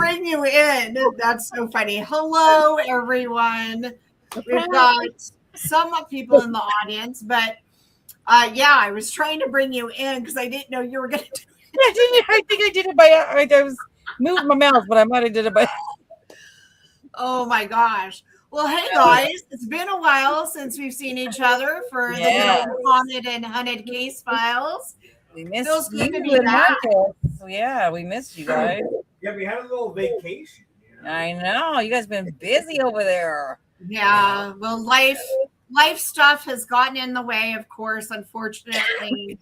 bring you in. That's so funny. Hello, everyone. We've got some people in the audience, but yeah, I was trying to bring you in because I didn't know you were going to do it. I think I did it by, I was moving my mouth, but I might have did it by. Oh my gosh. Well, hey guys, it's been a while since we've seen each other for the Haunted and Hunted Case Files. We missed Feels good to be you and back. Marcus. Yeah, we missed you guys. Yeah, we had a little vacation. You know? I know. You guys been busy over there. Yeah, well, life stuff has gotten in the way, of course, unfortunately.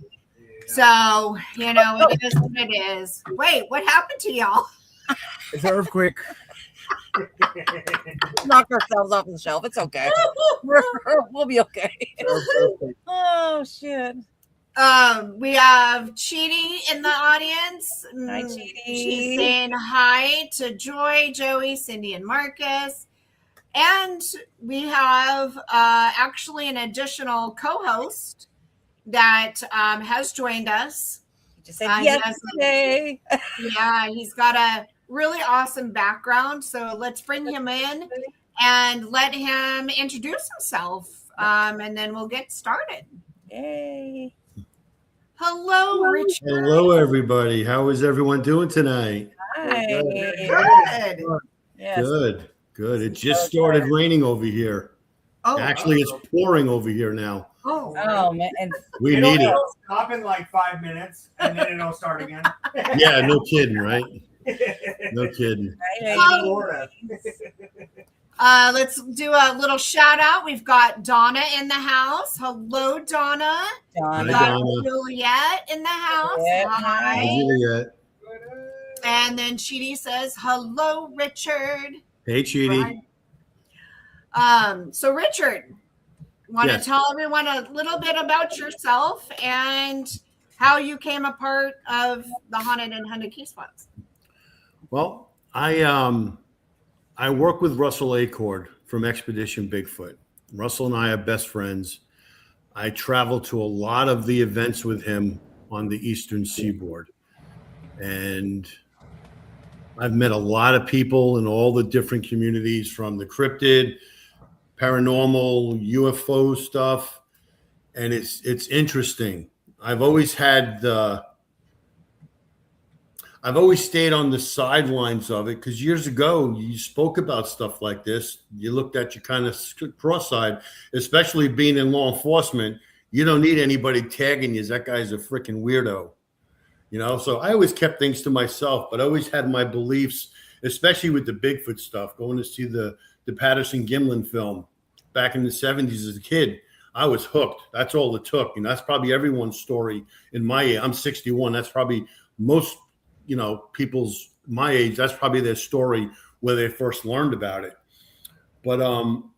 So, you know, it is what it is. Wait, what happened to y'all? It's an earthquake. Knock ourselves off the shelf. It's okay. We'll be okay. Oh, shit. We have Cheaty in the audience. Hi, Cheaty. She's saying hi to Joy, Joey, Cindy, and Marcus. And we have actually an additional co-host that has joined us. He just said yesterday. Yeah, he's got a really awesome background. So let's bring him in and let him introduce himself. And then we'll get started. Yay. Hello, Richard. Hello, everybody. How is everyone doing tonight? Hi. Good. Yes. Good. It just started raining over here. Oh, Actually, it's pouring over here now. Oh man. And We need it. Stop in like 5 minutes and then it'll start again. Yeah, no kidding, right? No kidding. Let's do a little shout out. We've got Donna in the house. Hello, Donna. Donna. We got Juliet in the house. Yeah. Hi. Hi, Juliet. And then Cheaty says, hello, Richard. Hey, Cheaty. So Richard, want to Yes. tell everyone a little bit about yourself and how you came a part of the Haunted and Hunted Case Files? Well, I work with Russell Acord from Expedition Bigfoot. Russell and I are best friends. I travel to a lot of the events with him on the Eastern Seaboard. And I've met a lot of people in all the different communities, from the cryptid, paranormal, UFO stuff. And it's interesting. I've always stayed on the sidelines of it, because years ago you spoke about stuff like this. You looked at you kind of cross-eyed, especially being in law enforcement. You don't need anybody tagging you. That guy's a freaking weirdo, you know? So I always kept things to myself, but I always had my beliefs, especially with the Bigfoot stuff. Going to see the Patterson Gimlin film back in the 70s as a kid, I was hooked. That's all it took. And that's probably everyone's story in my age. I'm 61. That's probably most, you know, people's my age, that's probably their story where they first learned about it. But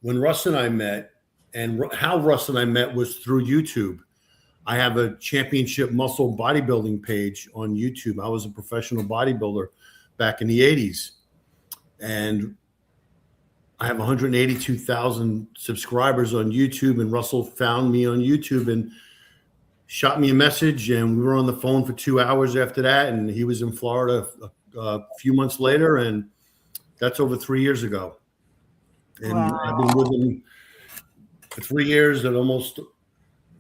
when Russ and I met, and how Russ and I met was through YouTube. I have a championship muscle bodybuilding page on YouTube. I was a professional bodybuilder back in the 80s. And I have 182,000 subscribers on YouTube. And Russell found me on YouTube and shot me a message, and we were on the phone for 2 hours after that. And he was in Florida a few months later, and that's over 3 years ago. And wow. I've been with him for 3 years at almost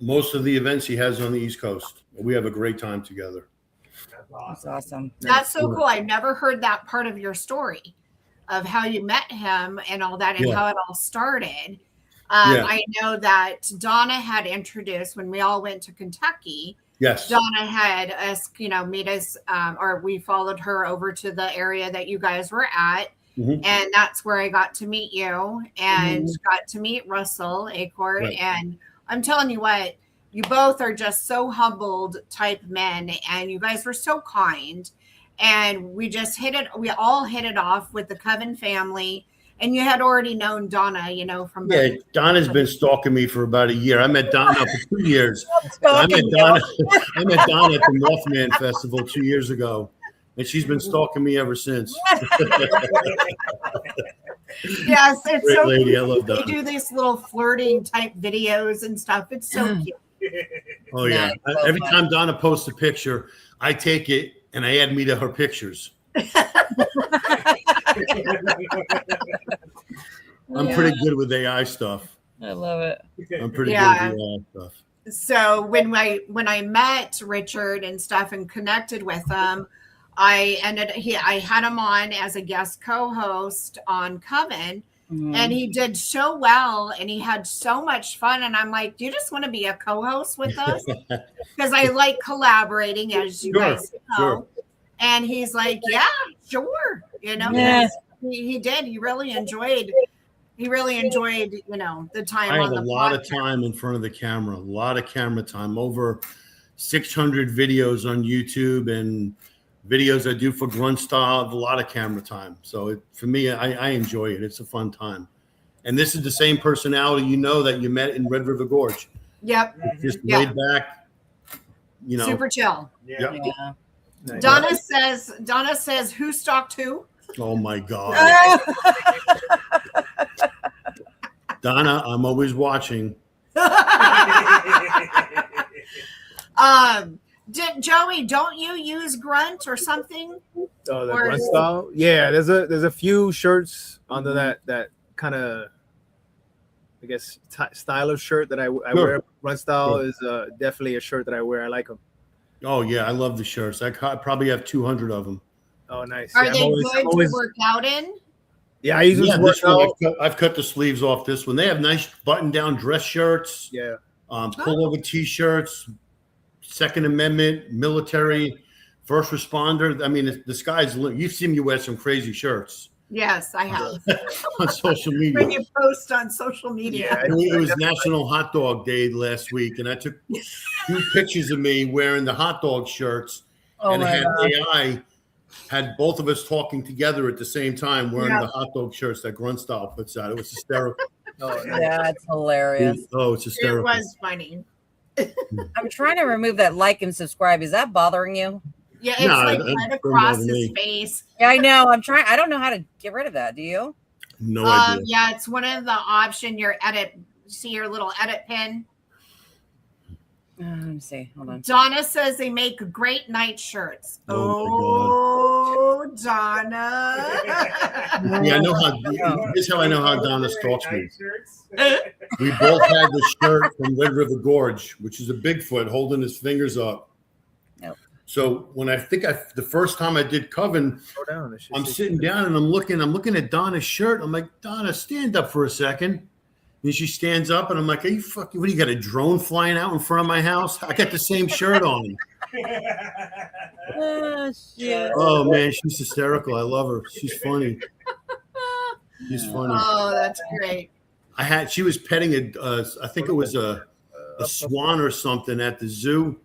most of the events he has on the East Coast. We have a great time together. That's awesome. That's so cool. I've never heard that part of your story of how you met him and all that, and how it all started. I know that Donna had introduced when we all went to Kentucky. Yes. Donna had us, made us, or we followed her over to the area that you guys were at. Mm-hmm. And that's where I got to meet you and got to meet Russell Acord. Right. And I'm telling you what, you both are just so humbled type men, and you guys were so kind. And we all hit it off with the Coven family. And you had already known Donna, from Donna's been stalking me for about a year. I met Donna for 2 years. I met Donna at the Mothman Festival 2 years ago, and she's been stalking me ever since. Yes, it's great so lady. cute. I love that. They do these little flirting type videos and stuff. It's so cute. Oh yeah! Every time Donna posts a picture, I take it and I add me to her pictures. I'm pretty good with AI stuff. I love it. I'm pretty good with AI stuff. So when I met Richard and stuff and connected with him, I had him on as a guest co-host on Coven, and he did so well and he had so much fun. And I'm like, do you just want to be a co-host with us? Because I like collaborating, as you guys know. Sure. And he's like, yeah, sure. You know, he did. He really enjoyed, the time. I had a lot of time in front of the camera, a lot of camera time, over 600 videos on YouTube and videos I do for Grunt Style, a lot of camera time. So for me, I enjoy it. It's a fun time. And this is the same personality, that you met in Red River Gorge. Yep. Just laid back, super chill. Yeah. Donna says, who stalked who? Oh my God. Donna, I'm always watching. Joey, don't you use Grunt or something? Oh, the Grunt Style? Yeah, there's a few shirts under that kind of, I guess, style of shirt that I wear. Grunt Style is definitely a shirt that I wear. I like them. Oh yeah, I love the shirts. I probably have 200 of them. Oh, nice. Are they good to work out in? Yeah, I usually work out. I've cut the sleeves off this one. They have nice button-down dress shirts. Yeah. Pullover T-shirts, Second Amendment, military, first responder. I mean, the sky's the limit. You've seen me wear some crazy shirts. Yes, I have. On social media. When you post on social media. Yeah, it was National Hot Dog Day last week, and I took 2 pictures of me wearing the hot dog shirts, and it had AI, had both of us talking together at the same time wearing the hot dog shirts that Grunt Style puts out. It was hysterical. Yeah, it's hilarious. It's hysterical. It was funny. I'm trying to remove that like and subscribe. Is that bothering you? Yeah, it's right across his face. Yeah, I know. I'm trying. I don't know how to get rid of that. Do you? No idea. Yeah, it's one of the option. Your edit. See your little edit pin. Let me see. Hold on. Donna says they make great night shirts. Oh Donna. Yeah, I know how. Here's how I know how Donna stalks me. We both had the shirt from Red River Gorge, which is a Bigfoot holding his fingers up. Nope. So when the first time I did Coven, I'm sitting down and I'm looking at Donna's shirt. I'm like, Donna, stand up for a second. And she stands up and I'm like, are you fucking, what do you got, a drone flying out in front of my house? I got the same shirt on. Oh, shit. Oh man, she's hysterical. I love her. She's funny. She's funny. Oh, that's great. She was petting I think it was a swan or something at the zoo.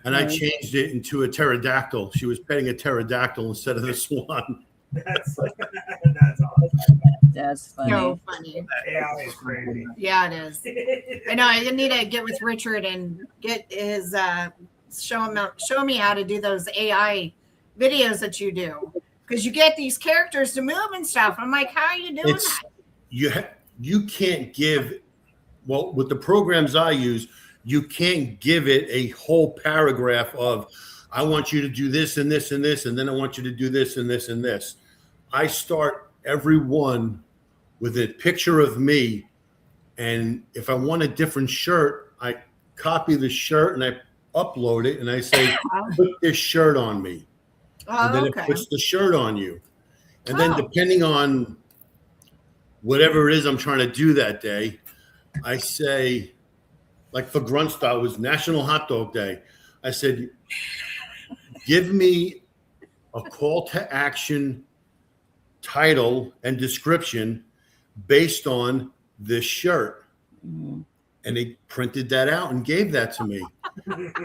And I changed it into a pterodactyl. She was petting a pterodactyl instead of the swan. That's awesome. That's funny. So funny. Yeah, it's crazy. Yeah, it is. I know. I need to get with Richard and get his show me how to do those AI videos that you do, because you get these characters to move and stuff. I'm like, how are you doing that? You can't give, well, with the programs I use, you can't give it a whole paragraph of, I want you to do this and this and this, and then I want you to do this and this and this. I start every one with a picture of me, and if I want a different shirt, I copy the shirt and I upload it, and I say, put this shirt on me. And then it puts the shirt on you. And then depending on whatever it is I'm trying to do that day, I say, like for Grunt Style, it was National Hot Dog Day. I said, give me a call to action title and description based on this shirt. And they printed that out and gave that to me.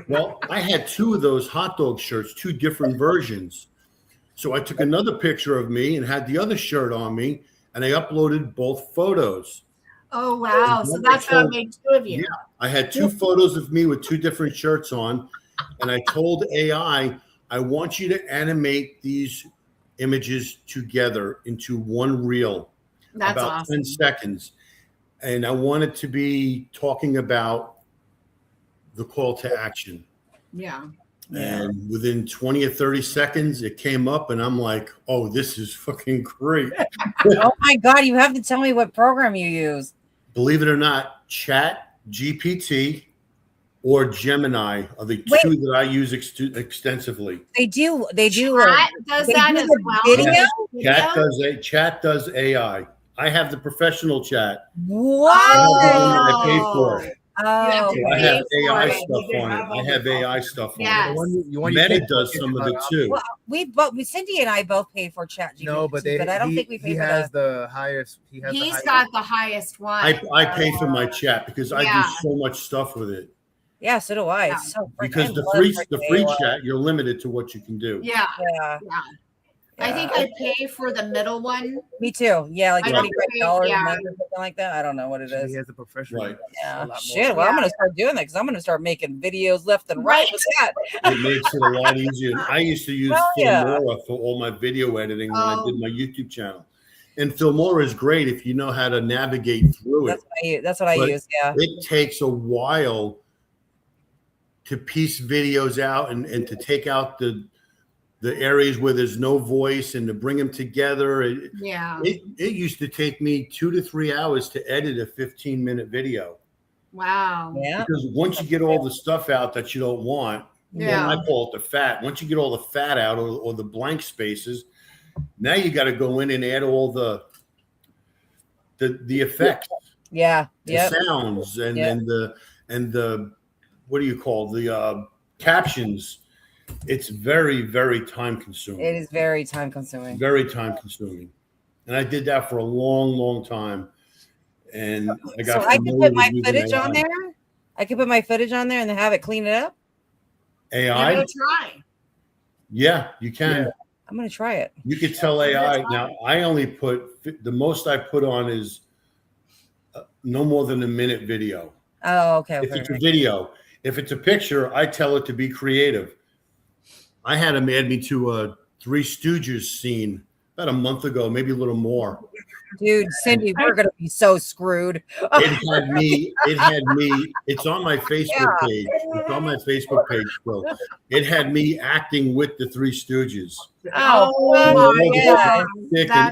Well, I had 2 of those hot dog shirts, 2 different versions. So I took another picture of me and had the other shirt on me, and I uploaded both photos. Oh, wow. So that's how I made 2 of you. Yeah, I had 2 photos of me with 2 different shirts on, and I told AI, I want you to animate these images together into one reel. That's about awesome. 10 seconds. And I want it to be talking about the call to action. Yeah. And within 20 or 30 seconds, it came up, and I'm like, oh, this is fucking great. Oh my God, you have to tell me what program you use. Believe it or not, Chat GPT or Gemini are the two that I use extensively. They do. Chat does they that do as the well. video? Chat does AI. I have the professional chat. What? I pay for it. Oh, So I have AI it. stuff on it. I have AI stuff on Yes. it. Meta does some of it too. Well, Cindy and I both pay for ChatGPT. No, but I don't think we pay he for has the highest. He's got the highest one. I pay for my chat because I do so much stuff with it. Yeah, so do I. Yeah. It's so Because the free chat, you're limited to what you can do. Yeah. Yeah. I think I pay for the middle one. Me too. Yeah, like I $25 don't pay- a month or something like that. I don't know what it He is. has the professional. Right. Yeah. Shit. Well, I'm gonna start doing that because I'm gonna start making videos left and right with that. It makes it a lot easier. I used to use Filmora for all my video editing when I did my YouTube channel. And Filmora is great if you know how to navigate through it. That's what I use. Yeah. It takes a while to piece videos out and to take out the areas where there's no voice and to bring them together. It used to take me 2 to 3 hours to edit a 15-minute video. Wow. Yeah. Because once you get all the stuff out that you don't want, I call it the fat. Once you get all the fat out or the blank spaces, now you got to go in and add all the effects. Yeah. The sounds and the what do you call the captions. It's very, very time consuming. It is very time consuming. Very time consuming. And I did that for a long, long time. And I got I can put my footage on there. I can put my footage on there and then have it clean it up. AI? Try. Yeah, you can. Yeah. I'm gonna try it. You could tell AI. Now, I only put the most I put on is no more than a minute video. Oh, okay. If it's a video, if it's a picture, I tell it to be creative. I had him add me to a Three Stooges scene about a month ago, maybe a little more. Dude, Cindy, we're gonna be so screwed. It had me. It's on my Facebook page. It's on my Facebook page still. It had me acting with the Three Stooges. That's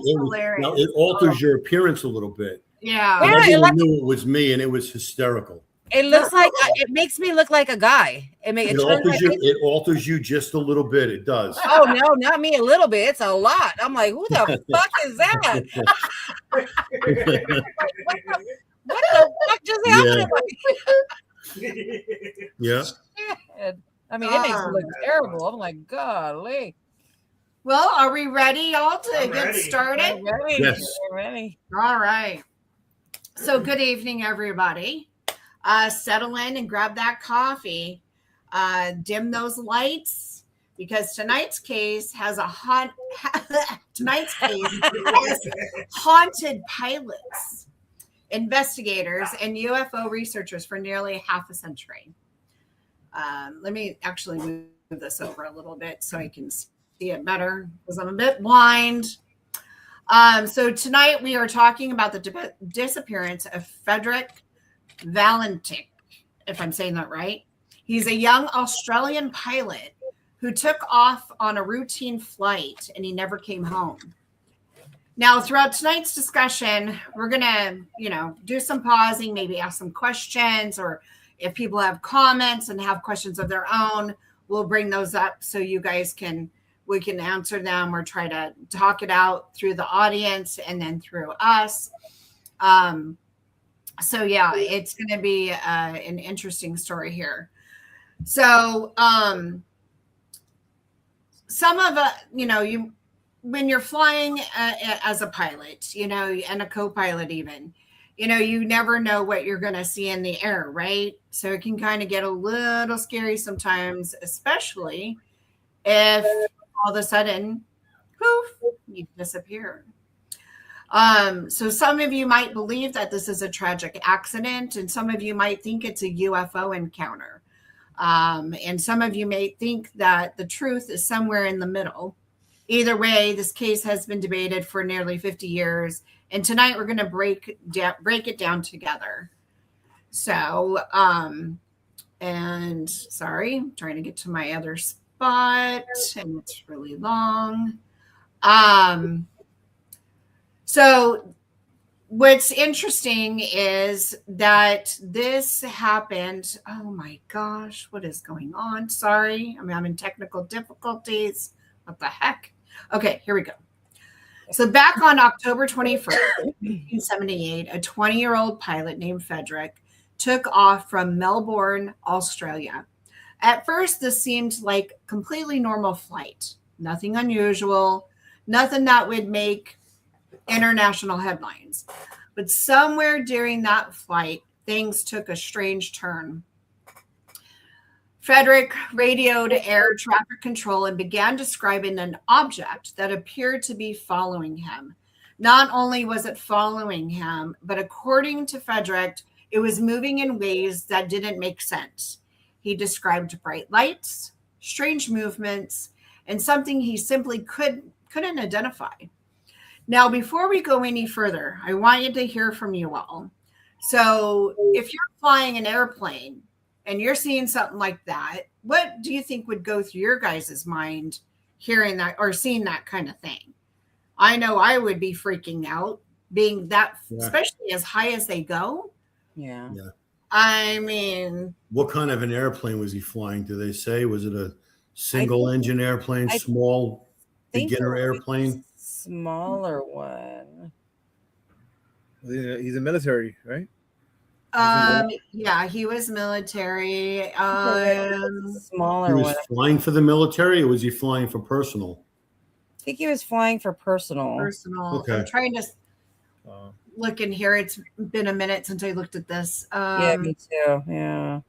hilarious. Now it alters your appearance a little bit. Yeah. And everyone knew it was me, and it was hysterical. It looks like it makes me look like a guy. It alters you just a little bit. It does. Oh no, not me a little bit. It's a lot. I'm like, who the fuck is that? what the fuck just happened? Yeah. I mean, it makes me look terrible. I'm like, golly. Well, are we ready, y'all, to get started? Yes. We're ready. All right. So, good evening, everybody. Settle in and grab that coffee. Dim those lights because tonight's case has haunted pilots, investigators, and UFO researchers for nearly half a century. Let me actually move this over a little bit so I can see it better because I'm a bit blind. So tonight we are talking about the disappearance of Frederick Valentich, if I'm saying that right. He's a young Australian pilot who took off on a routine flight and he never came home. Now, throughout tonight's discussion, we're going to, do some pausing, maybe ask some questions, or if people have comments and have questions of their own, we'll bring those up so you guys we can answer them or try to talk it out through the audience and then through us. So yeah, it's going to be an interesting story here. So some of when you're flying as a pilot, and a co-pilot even, you never know what you're going to see in the air, right? So it can kind of get a little scary sometimes, especially if all of a sudden, poof, you disappear. So some of you might believe that this is a tragic accident, and some of you might think it's a UFO encounter. And some of you may think that the truth is somewhere in the middle. Either way, this case has been debated for nearly 50 years, and tonight we're going to break it down together. So And sorry, I'm trying to get to my other spot, and it's really long. So what's interesting is that this happened. Oh my gosh, what is going on? Sorry, I'm having technical difficulties. What the heck? Okay, here we go. So back on October 21st, 1978, a 20-year-old pilot named Frederick took off from Melbourne, Australia. At first, this seemed like a completely normal flight. Nothing unusual, nothing that would make international headlines. But somewhere during that flight, things took a strange turn. Frederick radioed air traffic control and began describing an object that appeared to be following him. Not only was it following him, but according to Frederick, it was moving in ways that didn't make sense. He described bright lights, strange movements, and something he simply couldn't identify. Now, before we go any further, I want you to hear from you all. So if you're flying an airplane and you're seeing something like that, what do you think would go through your guys' mind hearing that or seeing that kind of thing? I know I would be freaking out being that, especially as high as they go. Yeah. I mean, what kind of an airplane was he flying? Do they say? Was it a single engine airplane, small beginner airplane? Smaller one. He's a military, right? Yeah, he was military. Smaller He was one. flying for the military, or was he flying for personal? I think he was flying for personal. Okay. I'm trying to look in here. It's been a minute since I looked at this. Yeah, me too. Yeah.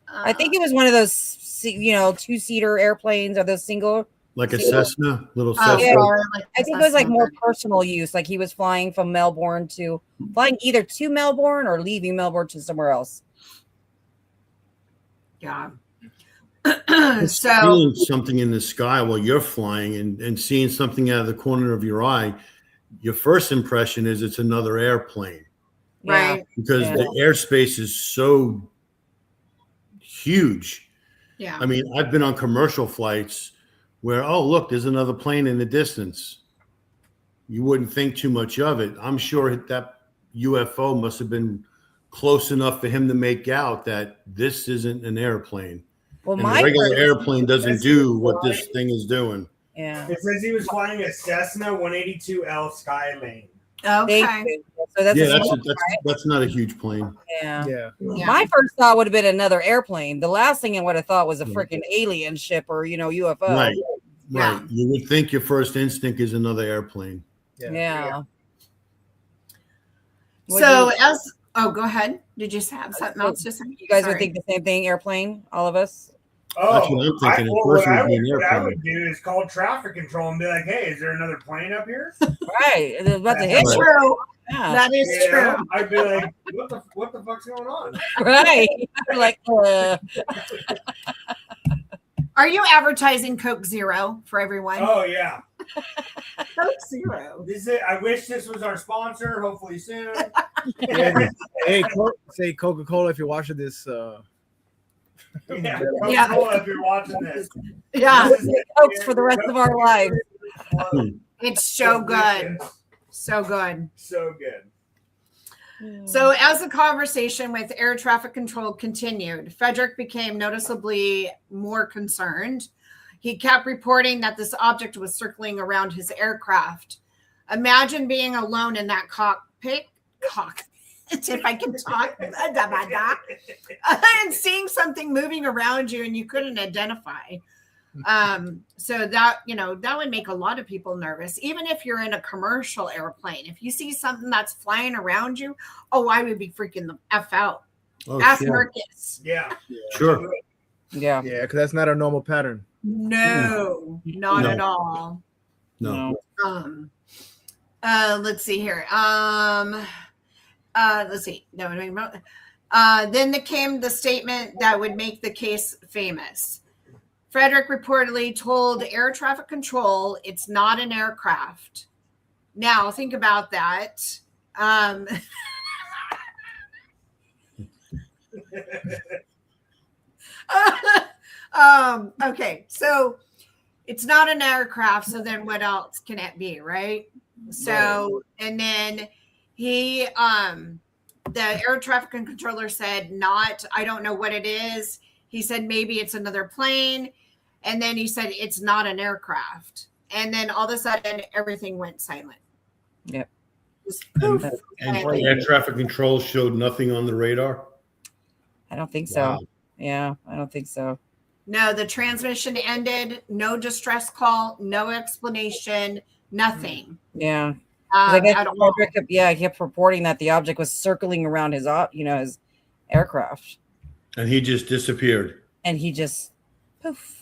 I think it was one of those, two-seater airplanes or those single. Like a Cessna, little Cessna. Yeah, I think it was like more personal use. Like he was flying from Melbourne flying either to Melbourne or leaving Melbourne to somewhere else. Yeah. So feeling something in the sky while you're flying and seeing something out of the corner of your eye, your first impression is it's another airplane. Right. Because the airspace is so huge. Yeah. I mean, I've been on commercial flights where, oh, look, there's another plane in the distance. You wouldn't think too much of it. I'm sure that UFO must have been close enough for him to make out that this isn't an airplane. Well, and a regular airplane doesn't do what this thing is doing. Yeah. It says he was flying a Cessna 182L Skylane. Okay. So that's not a huge plane. Yeah. My first thought would have been another airplane. The last thing I would have thought was a freaking alien ship or UFO. Right. Right. You would think your first instinct is another airplane. Yeah. So go ahead. Did you have something else to say? You guys would think the same thing, airplane, all of us? Oh, that's what I'm thinking. What I would do is call traffic control and be like, "Hey, is there another plane up here?" Right, it's about to hit. True. Yeah. That is true. I'd be like, "What the fuck's going on?" Right, like. Are you advertising Coke Zero for everyone? Oh yeah, Coke Zero. I wish this was our sponsor. Hopefully soon. Hey, say Coca-Cola if you're watching this. Coca-Cola if you're watching this. Yeah, Cokes for the rest of our lives. It's so good. So good. So good. So as the conversation with air traffic control continued, Frederick became noticeably more concerned. He kept reporting that this object was circling around his aircraft. Imagine being alone in that cockpit, if I can talk, and seeing something moving around you and you couldn't identify. So that would make a lot of people nervous, even if you're in a commercial airplane. If you see something that's flying around you, I would be freaking the F out. Ask Marcus. Yeah. Sure. Yeah, because that's not a normal pattern. No, not at all. No. Let's see here. Let's see. No. Then came the statement that would make the case famous. Frederick reportedly told air traffic control it's not an aircraft. Now, think about that. Okay, so it's not an aircraft, so then what else can it be, right? So, and then he, the air traffic controller said, not, I don't know what it is. He said, maybe it's another plane. And then he said, it's not an aircraft. And then all of a sudden, everything went silent. Yep. Just poof. And air traffic control showed nothing on the radar? I don't think so. Wow. Yeah, I don't think so. No, the transmission ended. No distress call. No explanation. Nothing. Yeah. I guess At all. Frederick, he kept reporting that the object was circling around his, his aircraft. And he just disappeared. And he just poof.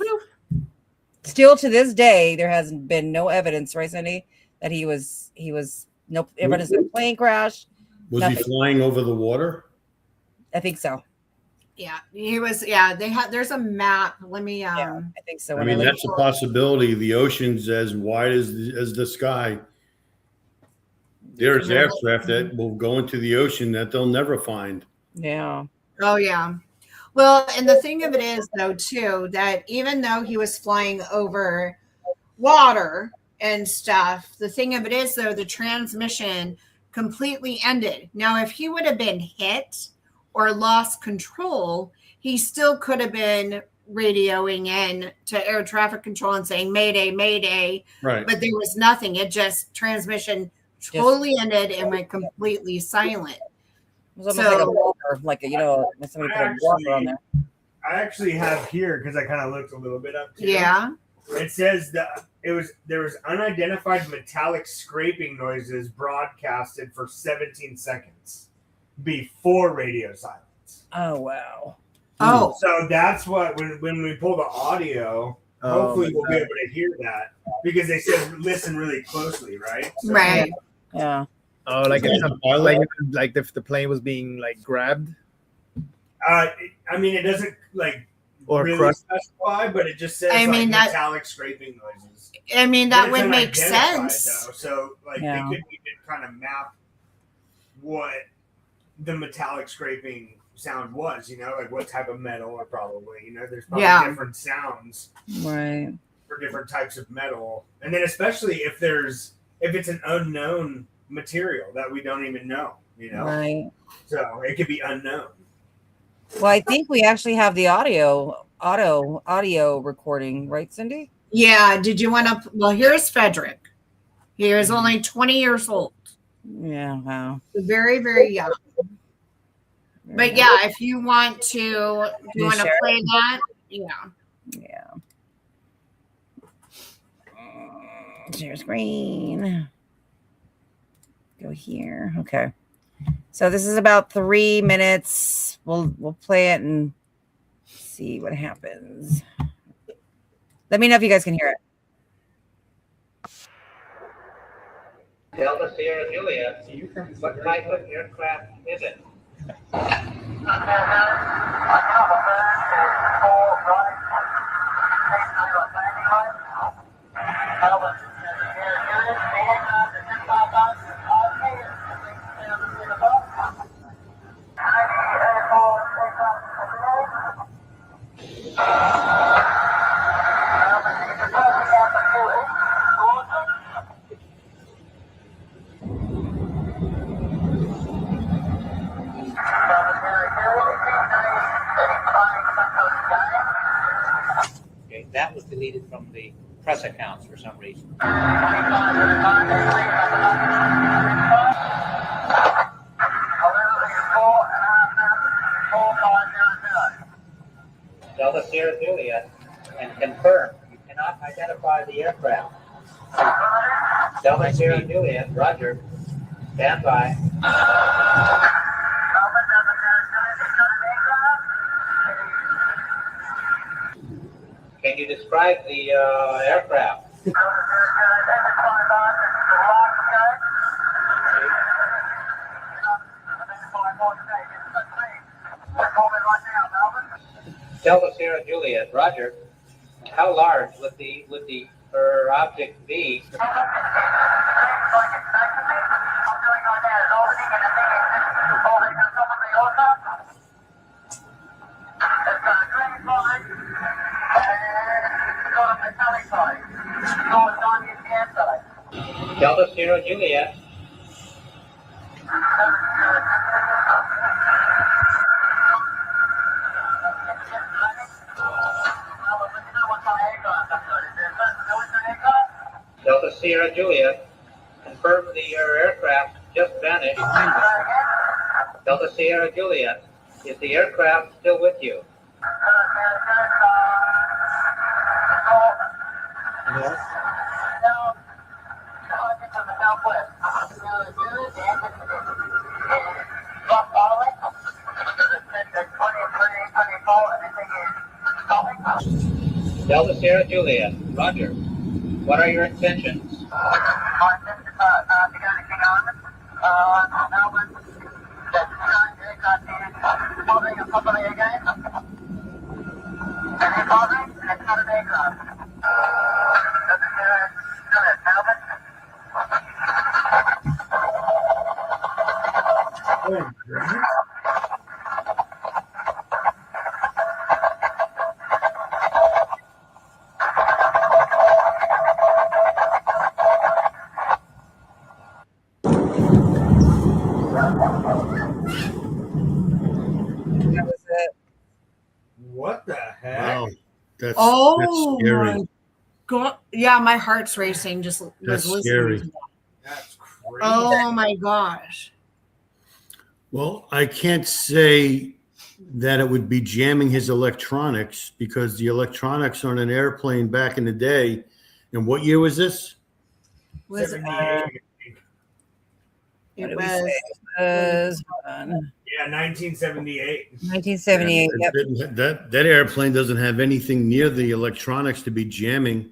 Still to this day, there has been no evidence, right, Cindy, that he was no evidence of a plane crash. Was nothing. he flying over the water? I think so. Yeah, he was. Yeah, there's a map. Let me. I think so. I mean, that's a possibility. The ocean's as wide as the sky. There's aircraft that will go into the ocean that they'll never find. Yeah. Oh, yeah. Well, and the thing of it is, though, too, that even though he was flying over water and stuff, the thing of it is, though, the transmission completely ended. Now, if he would have been hit or lost control, he still could have been radioing in to air traffic control and saying, Mayday, Mayday. Right. But there was nothing. It just transmission totally ended and went completely silent. It was almost like a walker, like somebody put a walker on there. I actually have here, because I kind of looked a little bit up too. Yeah. It says that there was unidentified metallic scraping noises broadcasted for 17 seconds before radio silence. Oh wow. Oh. So that's what when we pull the audio, hopefully we'll be able to hear that, because they said listen really closely, right? So, right. Yeah. Oh, like if the plane was being like grabbed. I mean, it doesn't or really specify, but it just says metallic scraping noises. I mean, that would make sense. Though. So they could even kind of map what the metallic scraping sound was, like what type of metal, or probably, there's probably different sounds right for different types of metal. And then especially if it's an unknown material that we don't even know, right. So it could be unknown. Well, I think we actually have the audio recording, right, Cindy? Yeah. Did you want to? Well, here's Frederick. He is only 20 years old. Yeah. Wow. Very, very young. But yeah, if you want to, play that? Yeah. Yeah. Share screen. Go here. Okay. So this is about 3 minutes. We'll play it and see what happens. Let me know if you guys can hear it. Delta Sierra Juliet, what type of aircraft is it? Okay, that was deleted from the press accounts for some reason. Delta Sierra Juliet, and confirm you cannot identify the aircraft. Delta Sierra Juliet, Roger. Stand by. Can you describe the aircraft? Delta Sierra Juliet, Roger. How large would the object be? Delta Sierra Juliet. Delta Sierra Juliet. Confirm your aircraft just vanished. Delta Sierra Juliet. Is the aircraft still with you? No. Delta Sierra Juliet. Roger. What are your intentions? Oh, right. That was it. What the heck? Wow. That's Oh scary. my god! Yeah, my heart's racing. Just was That's listening scary. to that. That's crazy. Oh my gosh! Well, I can't say that it would be jamming his electronics because the electronics on an airplane back in the day. And what year was this? Was 78. What it did we was say? It was, hold on, Yeah, 1978. 1978. That, Yep. that airplane doesn't have anything near the electronics to be jamming.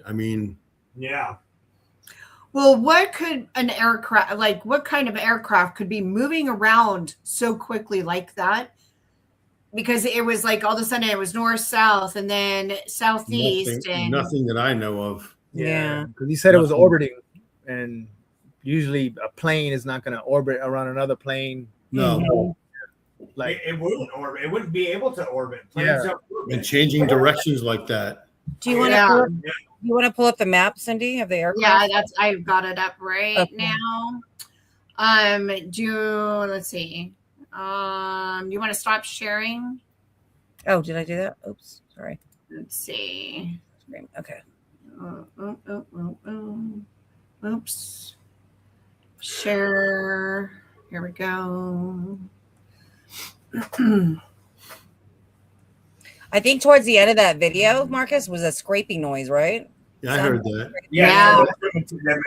I mean, Yeah. well, what could an aircraft like? What kind of aircraft could be moving around so quickly like that? Because it was like all of a sudden it was north, south, and then southeast, and nothing that I know of. Yeah. Because he said it was Nothing. orbiting, and usually a plane is not going to orbit around another plane. No. Mhm. Like it wouldn't orbit. It wouldn't be able to orbit. Planes Yeah. don't orbit. And changing directions like that. Do you want to Yeah. pull up, you want to pull up the map, Cindy, of the aircraft? yeah, I've got it up right Okay. now. Let's see. You want to stop sharing? Oh, did I do that? Oops, sorry. Let's see. Okay. Oops. Share. Here we go. I think towards the end of that video, Marcus, was a scraping noise, right? Yeah, I heard that. Yeah. Yeah. The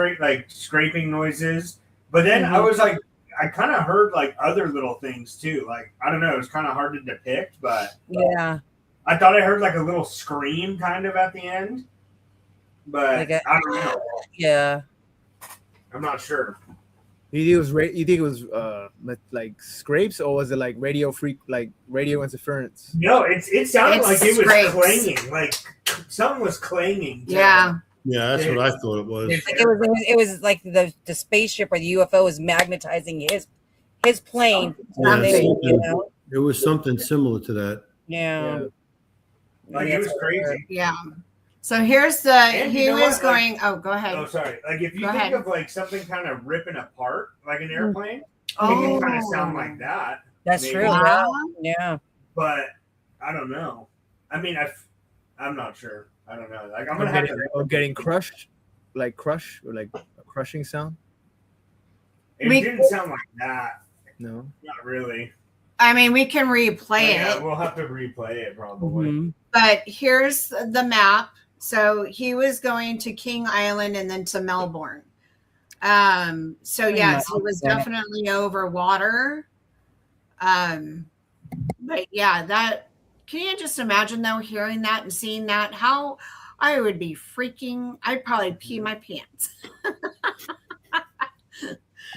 metallic scraping noises. But then I was like, I kind of heard like other little things too. Like, I don't know, it's kind of hard to depict, but Yeah. I thought I heard like a little scream kind of at the end. But Like a- I don't know. Yeah. I'm not sure. you think it was like scrapes, or was it like radio interference? No, it sounded It's like it was scrapes. clanging. Like something was clanging. Yeah. Yeah, that's what I thought it was. Like it was like the spaceship or the UFO was magnetizing his plane. Yeah, They- something- you know? It was something similar to that. Yeah. Like it was crazy. Yeah. So here's the And he you know was what? Like- going. Oh, go ahead. Oh, sorry. Like if you Go think ahead. of like something kind of ripping apart, like an airplane, it Oh, can kind of sound like that. That's Maybe. true. Yeah. Wow. Yeah. But I don't know. I mean, I'm not sure. I don't know. Like I'm gonna have to. Or getting crushed, like crush, or like a crushing sound. It We- didn't sound like that. No. Not really. I mean, we can replay Yeah, it, we'll have to replay it probably. Mhm. but here's the map. So he was going to King Island and then to Melbourne. So yes, it was Okay. definitely over water. But yeah, that can you just imagine though, hearing that and seeing that? How I would be freaking, I'd probably pee my pants.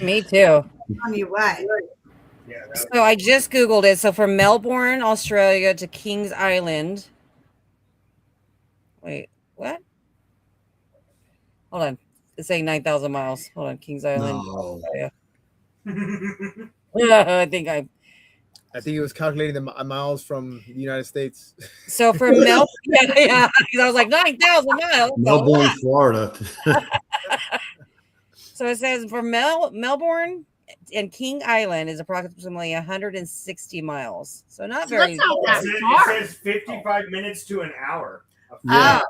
Me too. Tell you what. Yeah. So I just Googled it. So from Melbourne, Australia to Kings Island. Wait, what? Hold on. It's saying 9,000 miles. Hold on. Kings Island. No. Australia. I think I I think he was calculating the miles from the United States. So for Melbourne, yeah, because I was like 9,000 miles. Melbourne, Florida. So it says for Melbourne and King Island is approximately 160 miles. So not very. That's not that It far. says 55 minutes to an hour. Yeah. Oh,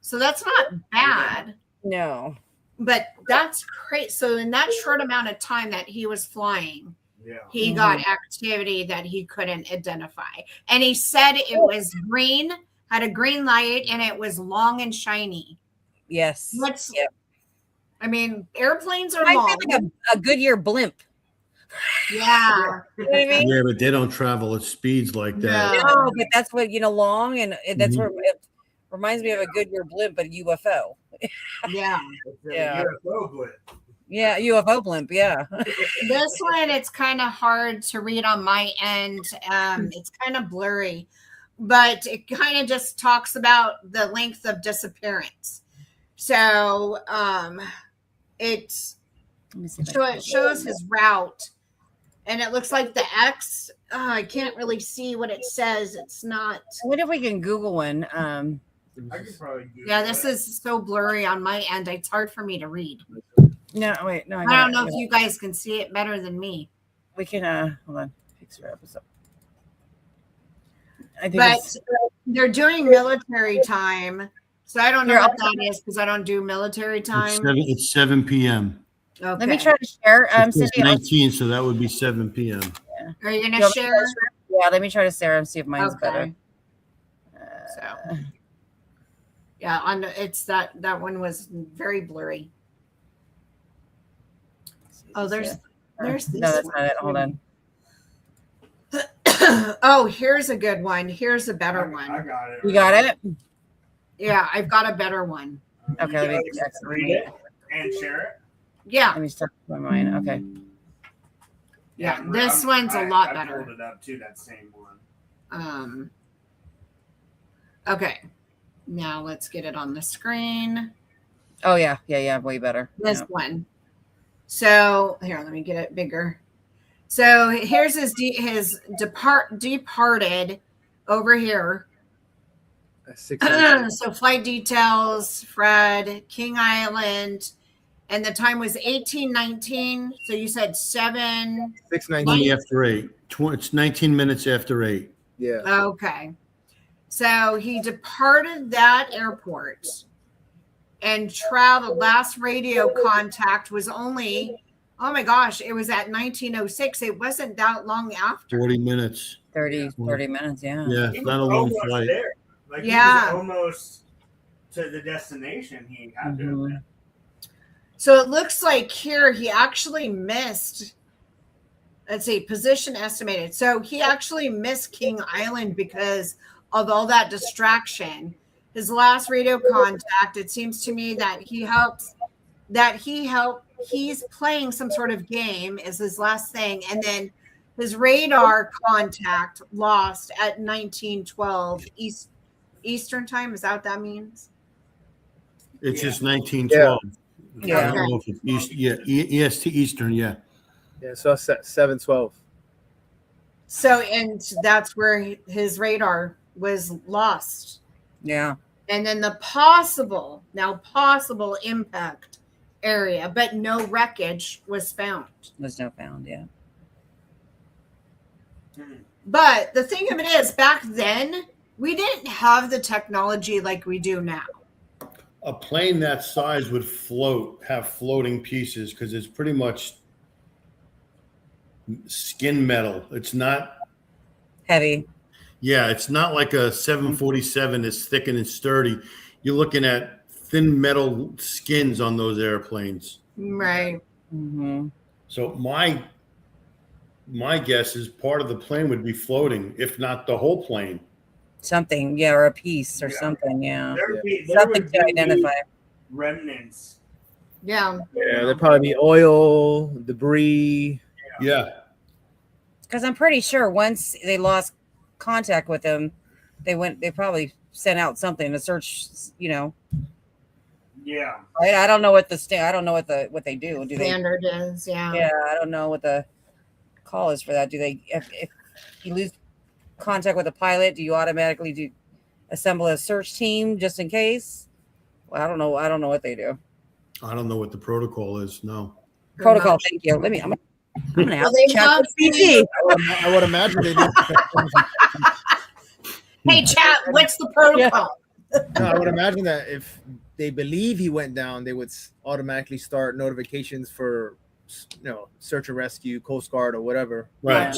so that's not bad. No. But that's great. So in that short amount of time that he was flying, Yeah. he got activity that he couldn't identify. And he said it was green, had a green light, and it was long and shiny. Yes. What's Yep. I mean, airplanes are Might long. be like a Goodyear blimp. Yeah. You know what I mean? Yeah, but they don't travel at speeds like that. No. No, but that's what long, and that's Mhm. where it reminds me of a Goodyear blimp, but a UFO. Yeah. Yeah. UFO blip. Yeah, UFO blimp. Yeah. This one, it's kind of hard to read on my end. It's kind of blurry, but it kind of just talks about the length of disappearance. So it Let me see if I can- shows his route, and it looks like the X. I can't really see what it says. It's not. I wonder if we can Google one. I could probably do Yeah, this that. is so blurry on my end. It's hard for me to read. No, wait, no, I don't know if you guys can see it better than me. We can. Hold on. Picture episode. I think But it's, they're doing military time, so I don't know Here, what that is because I don't do military time. It's 7 p.m. Okay. let me try to share. It says Cindy, I'll- 19, so that would be 7 p.m. Are you you gonna want me to share? Yeah, let me try to Sarah and see if mine's Okay. better. So yeah, on it's that one was very blurry. Oh, there's no, this that's one. not it. Hold on. Oh, here's a good one. Here's a better I one. got it. You got it? Yeah, I've got a better one. Okay, let me You check. guys read it and share it. Yeah, Let me start with mine. Okay. yeah. I'm- This I'm- one's a lot I better. pulled it up too. That same one. Okay. Now let's get it on the screen. Oh yeah, way better. This Yeah. one. So here, let me get it bigger. So here's his departed over here. 619. So flight details, Fred, King Island, and the time was 1819. So you said 7. 619. After 8. It's 19 minutes after 8. Yeah. Okay. So he departed that airport and traveled. Last radio contact was only, oh my gosh, it was at 1906. It wasn't that long after. 40 minutes. 30 minutes. Yeah. Yeah, He it's was not a long almost flight. there. Like Yeah. he was almost to the destination he had to have Mhm. been. So it looks like here he actually missed, let's see, position estimated. So he actually missed King Island because of all that distraction. His last radio contact, it seems to me that he's playing some sort of game is his last thing. And then his radar contact lost at 1912 Eastern time. Is that what that means? It's Yeah. just 1912. Yeah. I don't know if it's East, EST Eastern, yeah. Yeah. So that's 712. So, and that's where his radar was lost. Yeah. And then the possible impact area, but no wreckage was found. There's no found. Yeah. But the thing of it is, back then, we didn't have the technology like we do now. A plane that size would have floating pieces because it's pretty much skin metal. It's not, Heavy. yeah, it's not like a 747 that's thick and sturdy. You're looking at thin metal skins on those airplanes. Right. Mm-hmm. So my guess is part of the plane would be floating, if not the whole plane. Something. Yeah, or a piece or Yeah. something. Yeah. There Something would to be identify. remnants. Yeah. Yeah. There'd probably be oil, debris. Yeah. Because I'm pretty sure once they lost contact with him, they probably sent out something to search, Yeah. right? I don't know what I don't know what they do. Do they? Standard is, yeah. Yeah, I don't know what the call is for that. Do they? If you lose contact with the pilot, do you automatically assemble a search team just in case? Well, I don't know what they do. I don't know what the protocol is. No. Protocol. Thank you. I'm gonna Well, have they to chat have with CT. I would imagine they do. Hey, chat, what's the protocol? No, I would imagine that if they believe he went down, they would automatically start notifications for, search and rescue, Coast Guard, or whatever. Right.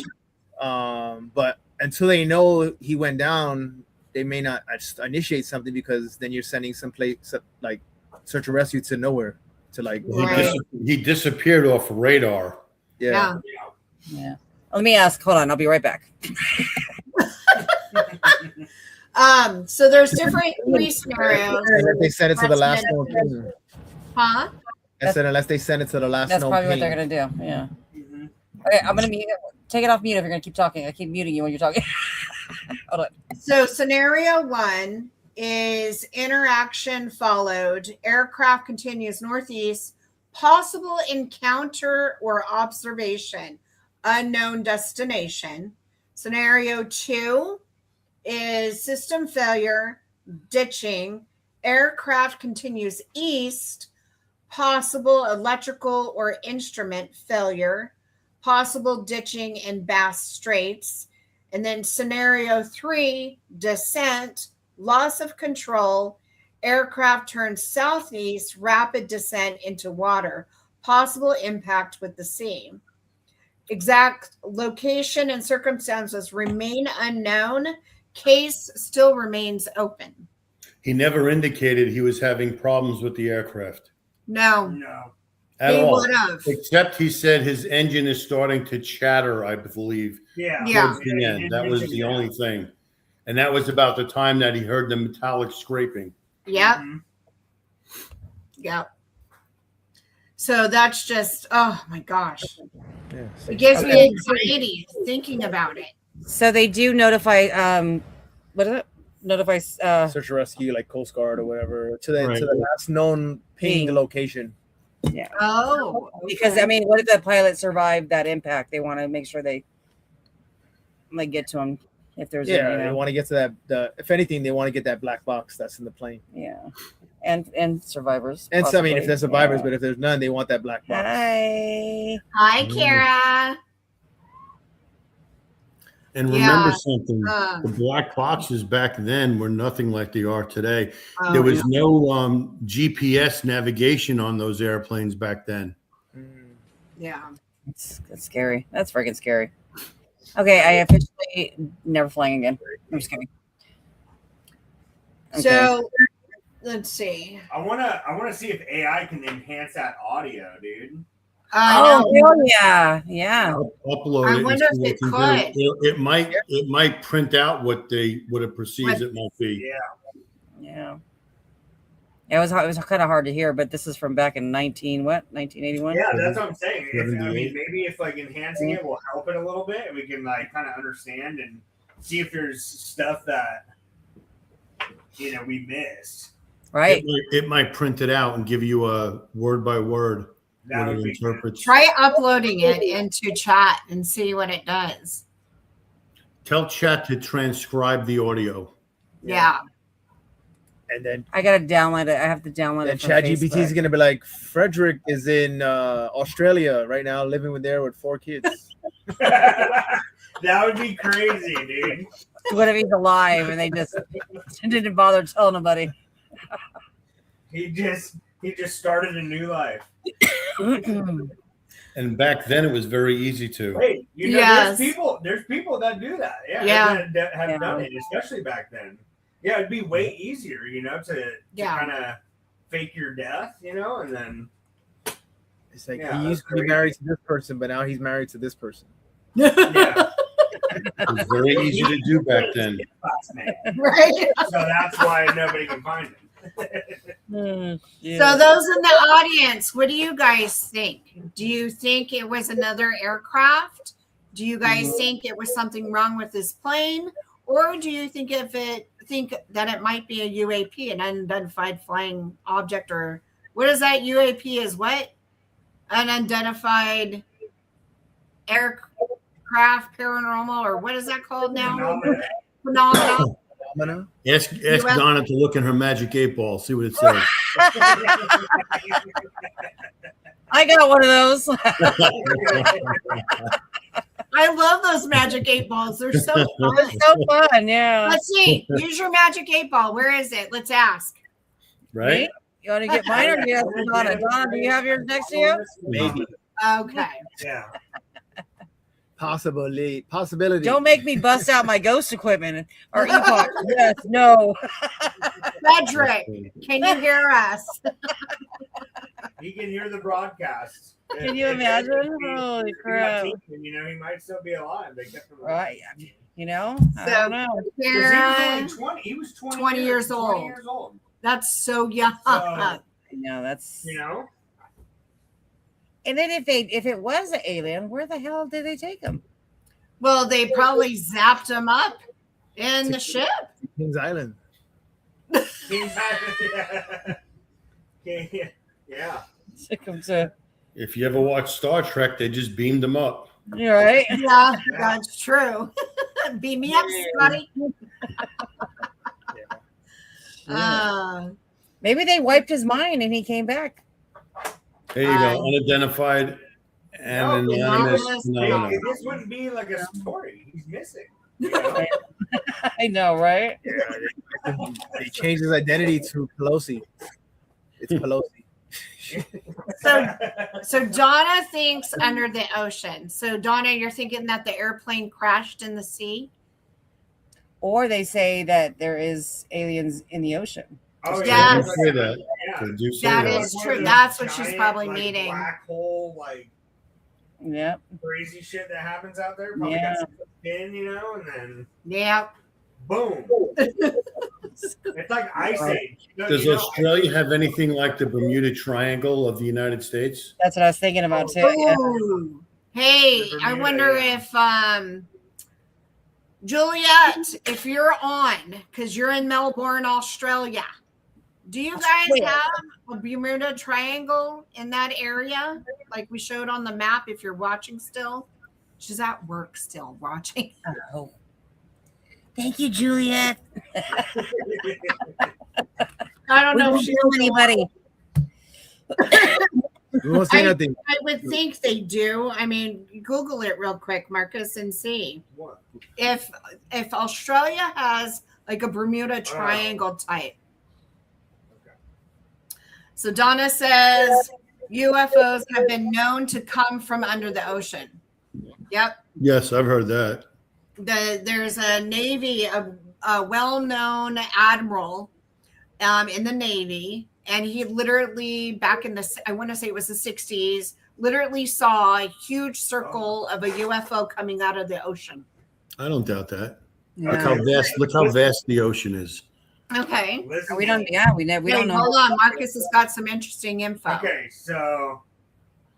But until they know he went down, they may not initiate something, because then you're sending some place like search and rescue to nowhere, to like. He disappeared off radar. Yeah. Let me ask. Hold on. I'll be right back. So there's different three scenarios. Unless they send it to the last known ping. Huh? I said unless they send it to the last That's known probably ping. what they're gonna do. Yeah. Okay, I'm gonna take it off mute if you're gonna keep talking. I keep muting you when you're talking. Hold on. So scenario 1 is interaction followed. Aircraft continues northeast. Possible encounter or observation. Unknown destination. Scenario 2 is system failure, ditching. Aircraft continues east. Possible electrical or instrument failure. Possible ditching in Bass Straits. And then scenario 3, descent, loss of control. Aircraft turns southeast, rapid descent into water. Possible impact with the sea. Exact location and circumstances remain unknown. Case still remains open. He never indicated he was having problems with the aircraft. No. At He all. would have. Except he said his engine is starting to chatter, I believe. Yeah. Yeah. Towards the end. That was the only thing. And that was about the time that he heard the metallic scraping. Yep. Mm-hmm. Yep. So that's just, oh my gosh. Yeah. It gives me anxiety thinking about it. So they do notify. What is it? Notify. Search and rescue, like Coast Guard or whatever, to the last known ping Ping. location. Yeah. Oh. Because okay. I mean, what if the pilot survived that impact? They want to make sure they get to him if there's They want to get to that. If anything, they want to get that black box that's in the plane. Yeah. And survivors. And so, I mean, possibly. if there's survivors, Yeah. but if there's none, they want that black box. Hi, Kara. And remember something, the black boxes back then were nothing like they are today. There was no GPS navigation on those airplanes back then. Yeah. That's scary. That's freaking scary. Okay, I officially never flying again. I'm just kidding. Okay. So let's see. I wanna see if AI can enhance that audio, dude. Hell yeah. Upload I it. wonder and see if it what could. do. It might print out what it perceives it might be. Yeah. It was kind of hard to hear, but this is from back in 1981. Yeah, that's what I'm saying. I mean, 78. maybe if like enhancing it will help it a little bit, and we can like kind of understand and see if there's stuff that we missed. Right. It might print it out and give you a word by word That what would it be interprets. Try uploading it into chat and see what it does. Tell chat to transcribe the audio. Yeah. And then I gotta download it. I have to download it. from ChatGPT is Facebook. gonna be like, Frederick is in Australia right now, living with 4 kids. That would be crazy, dude. What if he's alive and they just didn't bother telling nobody? He just started a new life. And back then it was very easy to. Wait, Yes. there's people that do that. Yeah. That have done it, especially back then. Yeah, it'd be way easier, to kind of fake your death, and then It's like Yeah, he used to be that's married to this person, but now he's married to this person. yeah, It was very easy to do back then. Right. so that's why nobody can find him. So those in the audience, what do you guys think? Do you think it was another aircraft? Do you guys think it was something wrong with this plane? Or do you think that it might be a UAP, an unidentified flying object, or what is that? UAP is what? Unidentified craft paranormal, or what is that called now? Phenomena. Phenomena. Ask US Donna to look in her magic 8-ball, see what it says. I got one of those. I love those magic 8-balls. They're so fun. So fun, yeah. Let's see. Use your magic 8-ball. Where is it? Let's ask. Right? Me? You want to get mine, or do you have Donna? Donna, do you have yours next to you? Maybe. Okay. Yeah. Possibility. Don't make me bust out my ghost equipment or epoch. Yes, no. Frederick, can you hear us? He can hear the broadcast. Can you imagine? Holy crap. You know, he might still be alive. They kept him alive. Right. You know? I So, don't know. 'Cause he was 20 years old. 20 years old. That's so young. So, No, that's you know, and then if it was an alien, where the hell did they take him? Well, they probably zapped him up in the ship. Kings Island. King's Island. Yeah. Took him to If you ever watch Star Trek, they just beamed them up. you're right. Yeah, that's true. Beam me up, Scotty. Maybe they wiped his mind and he came back. There you go. Unidentified and No, anonymous. No. This wouldn't be like a story. He's missing. You know? I know, right? Yeah, they changed his identity to Pelosi. It's Pelosi. So Donna thinks under the ocean. So Donna, you're thinking that the airplane crashed in the sea? Or they say that there is aliens in the ocean. Oh, Yeah. They do say that. Yeah. They do say That that. is Like true. one of That's those what she's giant, probably like, meaning. Black hole, like Yep. crazy shit that happens out there. Probably Yeah. got some spin, you know, and then Yeah. boom. It's like Ice Age. Does Australia have anything like the Bermuda Triangle of the United States? That's what I was thinking about too. Yeah. Ooh. Hey, The I Bermuda, wonder yeah. if Juliet, if you're on, because you're in Melbourne, Australia, do you guys have a Bermuda Triangle in that area? Like we showed on the map, if you're watching still? She's at work still watching. Oh. Thank you, Juliet. I don't We know don't if she's know anybody. We won't say nothing. I would think they do. I mean, Google it real quick, Marcus, and see What? if Australia has like a Bermuda Triangle type. Okay. So Donna says UFOs have been known to come from under the ocean. Yep. Yes, I've heard that. There's a Navy, a well-known admiral in the Navy, and he literally back in I want to say it was the 60s, literally saw a huge circle of a UFO coming out of the ocean. I don't doubt that. Yeah. Look how vast the ocean is. Okay. Listen We to don't. me. Yeah, we Hey, don't know. hold on. Marcus has got some interesting info. Okay, so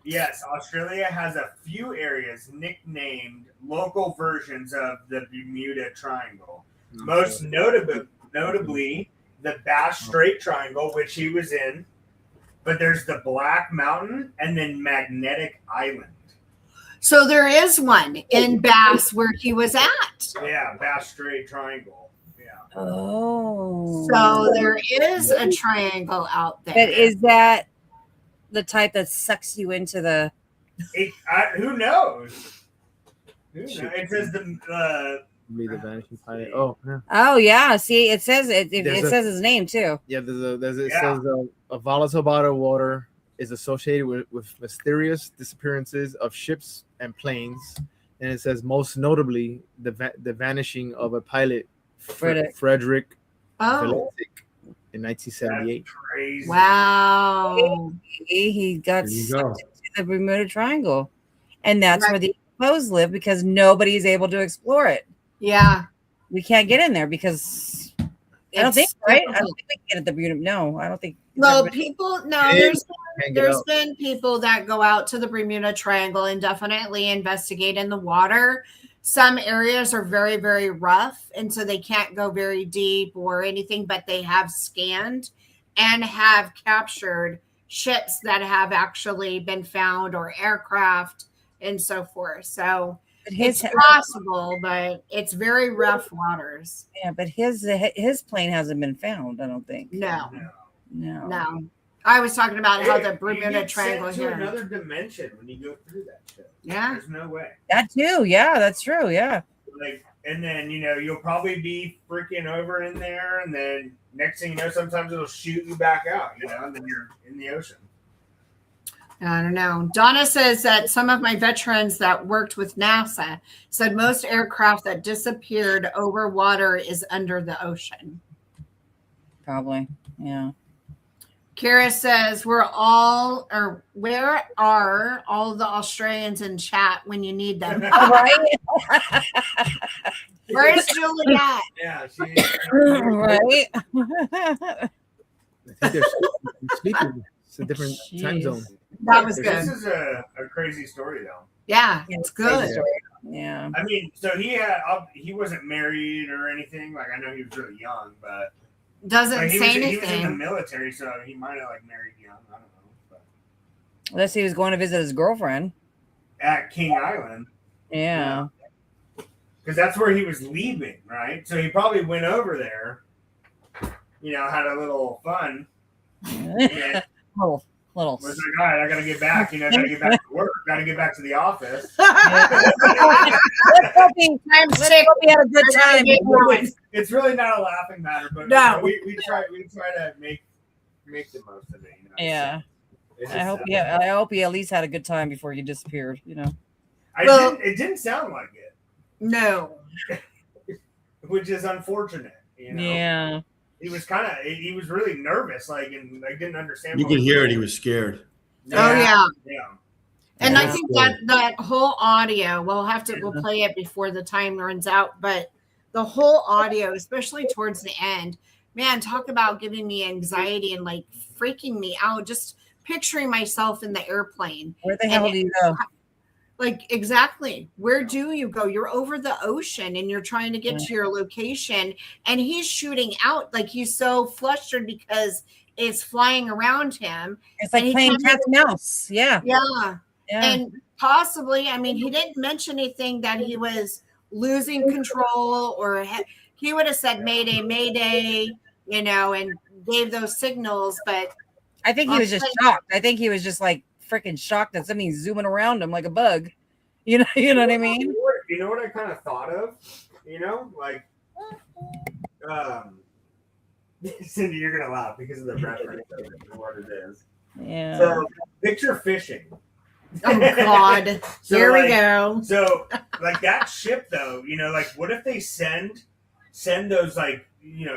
yes, Australia has a few areas nicknamed local versions of the Bermuda Triangle. Most notably, the Bass Strait Triangle, which he was in, but there's the Black Mountain and then Magnetic Island. So there is one in Bass where he was at. Yeah, Bass Strait Triangle. Yeah. Oh. So there is a triangle out there. But is that the type that sucks you into the? Who knows? Who knows? It says Read the vanishing pilot. Oh, yeah. Oh yeah. See, it says it. It There's a- says his name too. Yeah, it Yeah. says a volatile body of water is associated with mysterious disappearances of ships and planes, and it says most notably the vanishing of a pilot, Frederick Oh, Valentich, in 1978. crazy. wow. He got There you sucked go. into the Bermuda Triangle, and that's Right. where the UFOs live because nobody's able to explore it. Yeah. We can't get in there because I don't think It's right. I don't difficult. think we can get at the Bermuda. No, I don't think. Well, people, no, Yeah. there's Can't get there's out. been people that go out to the Bermuda Triangle and definitely investigate in the water. Some areas are very, very rough, and so they can't go very deep or anything, but they have scanned and have captured ships that have actually been found or aircraft and so forth. So But It's possible, but it's very rough waters. yeah, but his plane hasn't been found. I don't think. No, No. no. I was talking about how the You Bermuda get Triangle sent to here. another dimension when you go through that shit. Yeah. There's no way. That too. Yeah, that's true. Yeah. Like, and then you'll probably be freaking over in there, and then next thing you know, sometimes it'll shoot you back out, and then you're in the ocean. I don't know. Donna says that some of my veterans that worked with NASA said most aircraft that disappeared over water is under the ocean. Probably. Yeah. Kira says where are all the Australians in chat when you need them? Right. Where's Julie at? Yeah, Right. I think they're sleeping. It's a different time Jeez. zone. That was This good. is a crazy story, though. Yeah, it's good. Yeah. I mean, so he wasn't married or anything. Like, I know he was really young, but Doesn't like, say he was in the anything. military, so he might have like married young. I don't know. But Unless he was going to visit his girlfriend. at King Island, Yeah. because that's where he was leaving, right? So he probably went over there, had a little fun. And Little. was like, all right, I gotta get back. Gotta get back to work. Gotta get back to the office. Let's hope he had a good time. It's really not a laughing matter, but No. we try to make the most of it. Yeah. It's I just, hope he at least had a good time before he disappeared. it didn't sound like it, No. which is unfortunate. Yeah. He was really nervous, and didn't understand. You what could was hear going it. He on. was scared. Oh yeah. Yeah. And Yeah, I that's think cool. that whole audio, we'll play it before the time runs out, but the whole audio, especially towards the end, man, talk about giving me anxiety and like freaking me out, just picturing myself in the airplane. Where the hell do you go? Like, exactly. Where do you go? You're over the ocean and you're trying to get to your location, and he's shooting out. Like, he's so flustered because it's flying around him. It's like and he playing can't- cat's mouse. Yeah. Yeah. Yeah. And possibly, I mean, he didn't mention anything that he was losing control, or he would have said Mayday, Mayday, and gave those signals. But I think he was just shocked. I think he was just like freaking shocked that something's zooming around him like a bug. You know what I mean? You know what I kind of thought of? Cindy, you're gonna laugh because of the reference of what it is. Yeah. So picture fishing. oh God, So, here we like, go. So like that ship though, what if they send those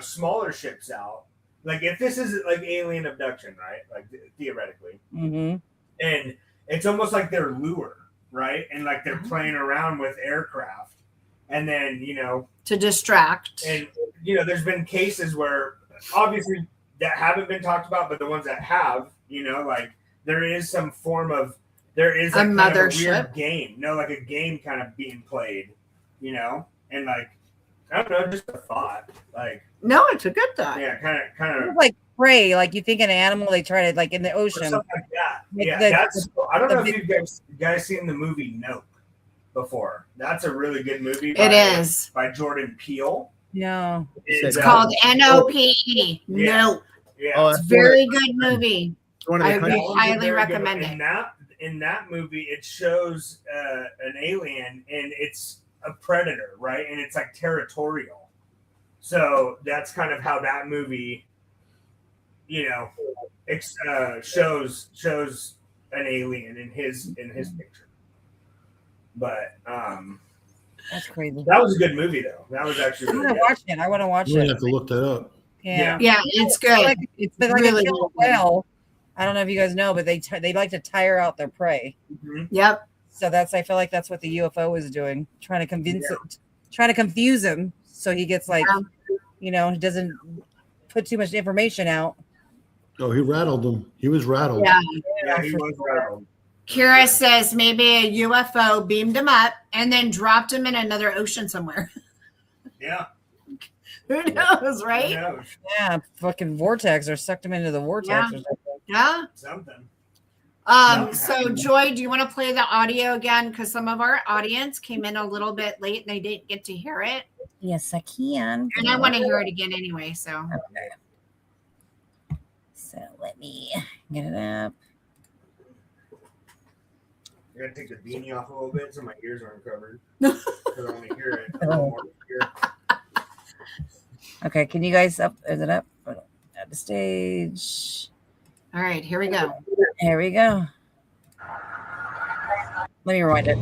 smaller ships out? Like if this is like alien abduction, right? Like theoretically. Mm-hmm. And it's almost like their lure, right? And like they're playing around with aircraft. And then, To distract. and there's been cases where obviously that haven't been talked about, but the ones that have, there is some form of A kind of mothership? weird game. No, like a game kind of being played, and like I don't know, just a thought. Like No, it's a good thought. yeah, kind of Like prey, like you think an animal, they try to like in the or ocean. something like that. Like Yeah, the- I don't know the if you guys seen the movie Nope before. That's a really good movie. It is. by Jordan Peele. No. It's Called NOPE. Yeah. No, yeah. Oh, it's a very good movie. one of the I countries. would highly Very good. recommend it. In that movie, it shows an alien, and it's a predator, right? And it's like territorial. So that's kind of how that movie, shows an alien in his picture. But That's crazy. that was a good movie, though. That was actually. I want Really to good. watch it. I want to watch You it. have to look that up. Yeah. Yeah, it's good. It's like Really a killer good. whale. I don't know if you guys know, but they like to tire out their prey. Mhm. Yep. So I feel like that's what the UFO is doing, trying to confuse him, so he gets like, he doesn't put too much information out. Oh, he rattled them. He was rattled. Yeah. Yeah, he was rattled. Kira says maybe a UFO beamed him up and then dropped him in another ocean somewhere. Yeah. Who knows, Who right? knows? Yeah, fucking vortex or sucked him into the vortex Yeah. or something. Yeah. Something. So Joy, do you want to play the audio again? Because some of our audience came in a little bit late and they didn't get to hear it. Yes, I can. And I want to hear it again anyway. So Okay. So let me get it up. I gotta take the beanie off a little bit so my ears aren't covered. Because I want to hear it. I don't want to hear it. Okay, can you guys up? Is it up? At the stage. all right, here we go. Here we go. Let me rewind it.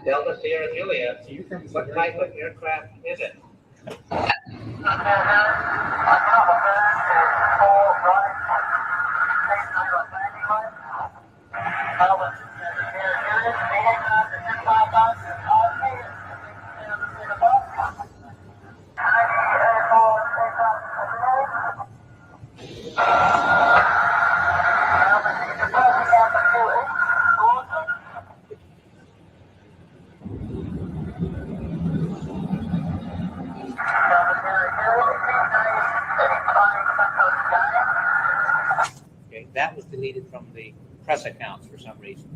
Delta Sierra Juliet, what type of aircraft is it? Okay, that was deleted from the press accounts for some reason.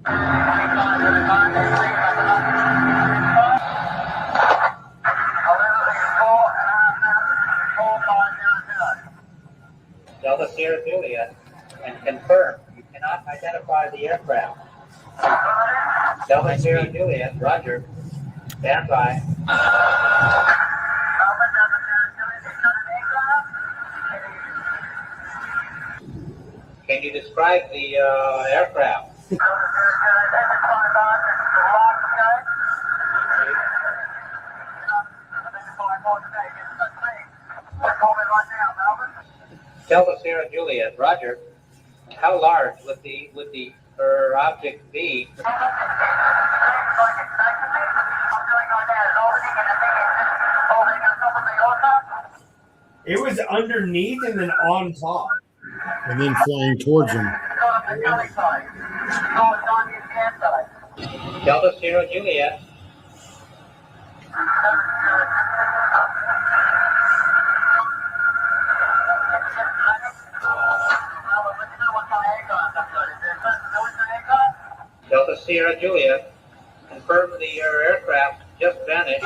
Delta Sierra Juliet, and confirm you cannot identify the aircraft. Delta Sierra Juliet, Roger. Stand by. Can you describe the aircraft? Delta Sierra Juliet, Roger. How large would the object be? It was underneath and then on top. And then flying towards him. Delta Sierra Juliet. Delta Sierra Juliet, confirm the aircraft just vanished.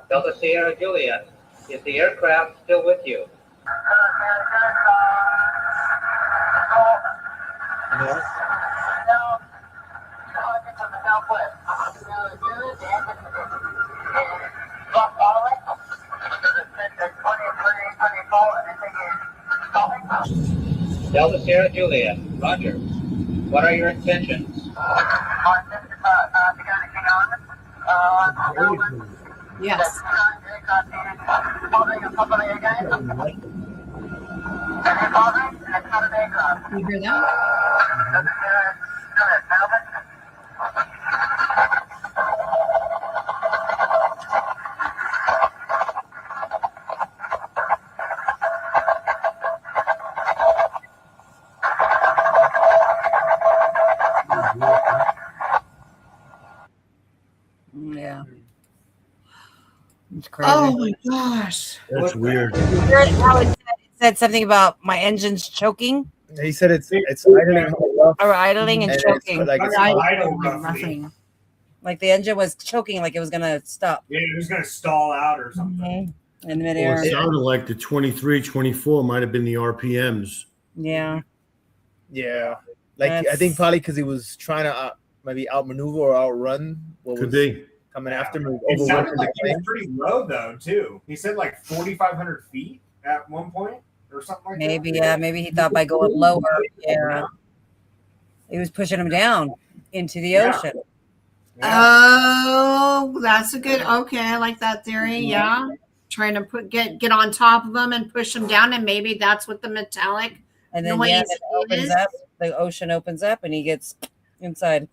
Delta Sierra Juliet, is the aircraft still with you? No. Delta Sierra Juliet, Roger. What are your intentions? Yes. You hear that? Yeah. It's crazy. Oh my gosh. That's weird. Heard how it said something about my engine's choking He said it's idling or idling and and choking. it's like it's Right. Idle roughly. Roughing. Like the engine was choking, like it was gonna stop Yeah, it was going to stall out or something. in Well, midair. it sounded like the 23, 24 might have been the RPMs. Yeah. yeah. Like I That's- think probably because he was trying to maybe outmaneuver or outrun what Could was be. coming after him. It Overworking sounded the like it plane. was pretty low, though, too. He said like 4,500 feet at one point or something like Maybe, that. yeah, maybe he thought by going lower, yeah, he was pushing him down into the Yeah. ocean. Yeah. Oh, that's a good. Okay, I like that theory. Yeah, trying to get on top of them and push them down, and maybe that's what the metallic. And then Noise yeah, it opens is- up. The ocean opens up, and he gets inside.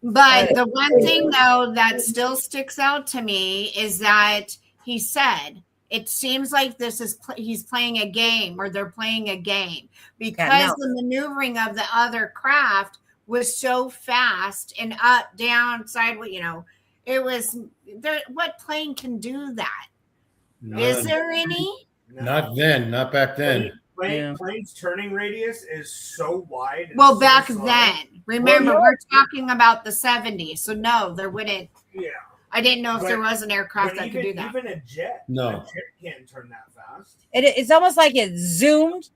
But the one thing though that still sticks out to me is that he said it seems like this is he's playing a game, or they're playing a game, because no. the maneuvering of the other craft was so fast and up, down, sideways. You know, it was there. What plane can do that? Is None. there any? No. Not then, not back then. Plane's turning radius is so wide. and Well, so back slow. then, remember, Well, we're talking about the 70s. So no, there wouldn't. Yeah. I didn't know if But- there was an aircraft But that could do that. Even a jet. No. A jet can't turn that fast. It's almost like it zoomed,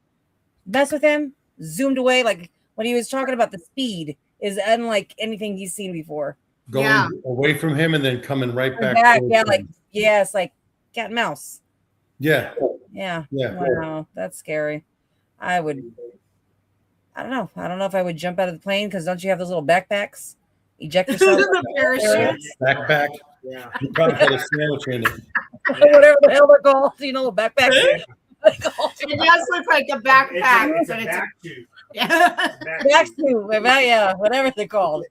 mess with him, zoomed away. Like when he was talking about the speed is unlike anything he's seen before. Going away from him and then coming right back. towards Yeah, him. like it's like cat and mouse. Yeah. Yeah. Yeah. Wow, that's scary. I don't know. I don't know if I would jump out of the plane because don't you have those little backpacks? Eject yourself. The parachutes. Backpack. Yeah. You probably put a sandwich in it. Whatever the hell they're called. You know, backpacks. It does look like a backpack. It's a but back tube. yeah. Back to, yeah, whatever they're called.